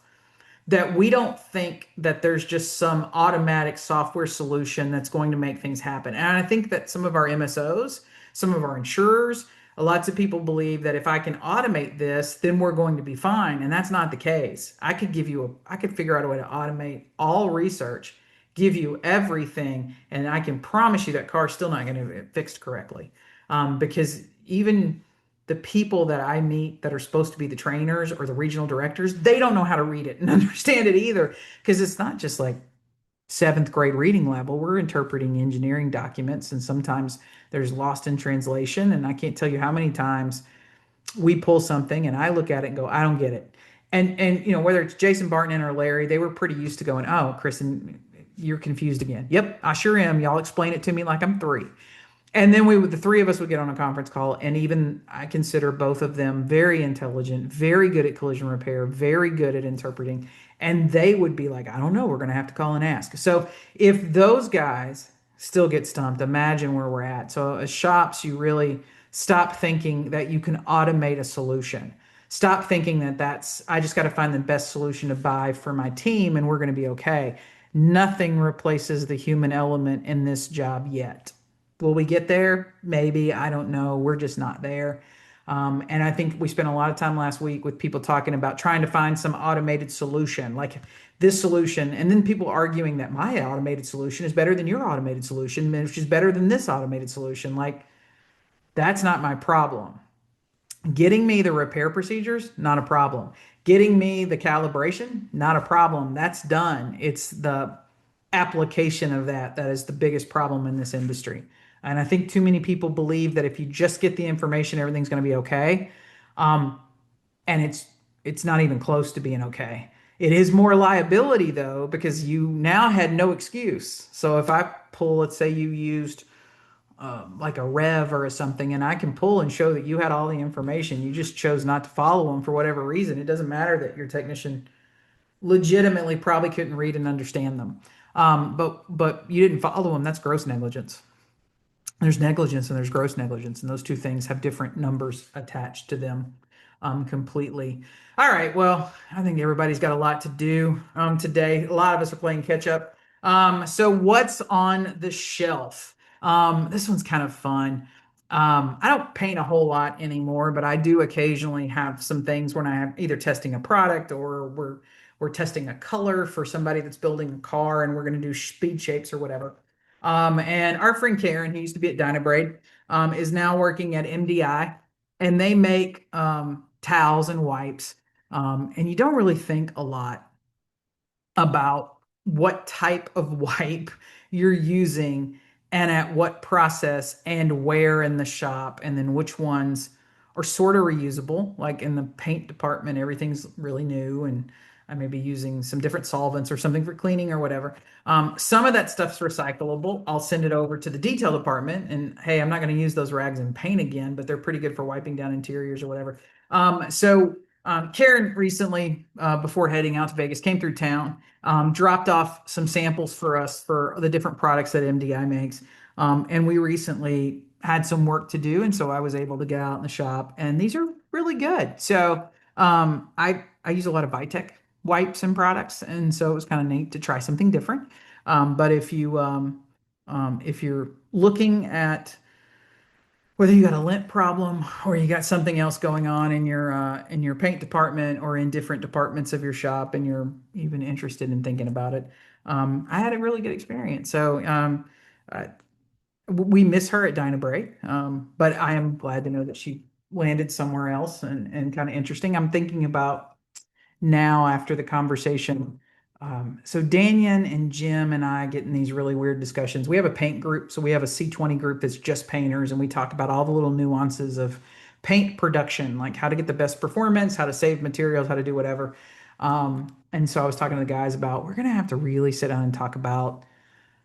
that we don't think that there's just some automatic software solution that's going to make things happen. And I think that some of our MSOs, some of our insurers, lots of people believe that if I can automate this, then we're going to be fine. And that's not the case. I could figure out a way to automate all research, give you everything, and I can promise you that car's still not going to get fixed correctly. Because even the people that I meet that are supposed to be the trainers or the regional directors, they don't know how to read it and understand it either. Because it's not just like seventh grade reading level. We're interpreting engineering documents, and sometimes there's lost in translation. And I can't tell you how many times we pull something and I look at it and go, I don't get it. And whether it's Jason Barton or Larry, they were pretty used to going, oh, Kristen, you're confused again. Yep, I sure am. Y'all explain it to me like I'm 3. And then the 3 of us would get on a conference call, and even I consider both of them very intelligent, very good at collision repair, very good at interpreting. And they would be like, I don't know, we're going to have to call and ask. So if those guys still get stumped, imagine where we're at. So as shops, you really stop thinking that you can automate a solution. Stop thinking that I just got to find the best solution to buy for my team and we're going to be okay. Nothing replaces the human element in this job yet. Will we get there? Maybe. I don't know. We're just not there. And I think we spent a lot of time last week with people talking about trying to find some automated solution, like this solution, and then people arguing that my automated solution is better than your automated solution, which is better than this automated solution. Like, that's not my problem. Getting me the repair procedures, not a problem. Getting me the calibration, not a problem. That's done. It's the application of that is the biggest problem in this industry. And I think too many people believe that if you just get the information, everything's going to be okay. Um, and it's not even close to being okay. It is more liability though, because you now had no excuse. So if I pull, let's say you used like a rev or something, and I can pull and show that you had all the information, you just chose not to follow them for whatever reason. It doesn't matter that your technician legitimately probably couldn't read and understand them. But you didn't follow them. That's gross negligence. There's negligence and there's gross negligence, and those two things have different numbers attached to them completely. All right, well, I think everybody's got a lot to do today. A lot of us are playing catch up. So what's on the shelf? This one's kind of fun. I don't paint a whole lot anymore, but I do occasionally have some things when I have either testing a product or we're testing a color for somebody that's building a car and we're going to do speed shapes or whatever. And our friend Karen, who used to be at Dynabraid, is now working at MDI, and they make towels and wipes. And you don't really think a lot about what type of wipe you're using and at what process and where in the shop, and then which ones are sort of reusable. Like in the paint department, everything's really new, and I may be using some different solvents or something for cleaning or whatever. Some of that stuff's recyclable. I'll send it over to the detail department, and hey, I'm not going to use those rags in paint again, but they're pretty good for wiping down interiors or whatever. Karen recently, before heading out to Vegas, came through town, dropped off some samples for us for the different products that MDI makes. And we recently had some work to do, and so I was able to get out in the shop, and these are really good. So I use a lot of Vitek wipes and products, and so it was kind of neat to try something different. But if you're looking at whether you got a lint problem or you got something else going on in your paint department or in different departments of your shop, and you're even interested in thinking about it, I had a really good experience. Uh, we miss her at Dynabrae, but I am glad to know that she landed somewhere else and kind of interesting. I'm thinking about now after the conversation. So Danyan and Jim and I get in these really weird discussions. We have a paint group, so we have a C20 group that's just painters, and we talk about all the little nuances of paint production, like how to get the best performance, how to save materials, how to do whatever. And so I was talking to the guys about we're gonna have to really sit down and talk about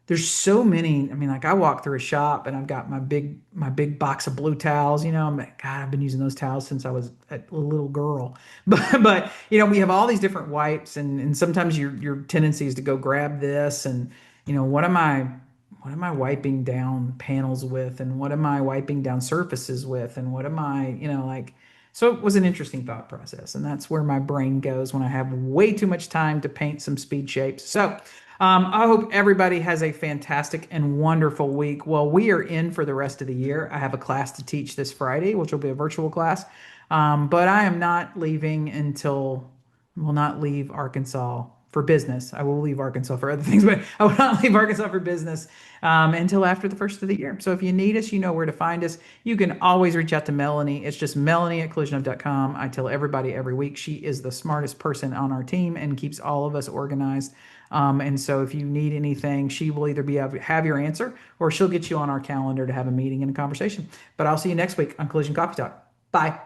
there's so many. I mean, like I walk through a shop and I've got my big box of blue towels. I'm like, God, I've been using those towels since I was a little girl. But we have all these different wipes, and sometimes your tendency is to go grab this and what am I wiping down panels with, and what am I wiping down surfaces with, and what am I, like. So it was an interesting thought process, and that's where my brain goes when I have way too much time to paint some speed shapes. So I hope everybody has a fantastic and wonderful week. Well, we are in for the rest of the year. I have a class to teach this Friday, which will be a virtual class. But I am not leaving until, will not leave Arkansas for business. I will leave Arkansas for other things, but I will not leave Arkansas for business until after the first of the year. So if you need us, you know where to find us. You can always reach out to Melanie. It's just melanie@collisionhub.com. I tell everybody every week she is the smartest person on our team and keeps all of us organized. And so if you need anything, she will either have your answer, or she'll get you on our calendar to have a meeting and a conversation. But I'll see you next week on Collision Coffee Talk. Bye.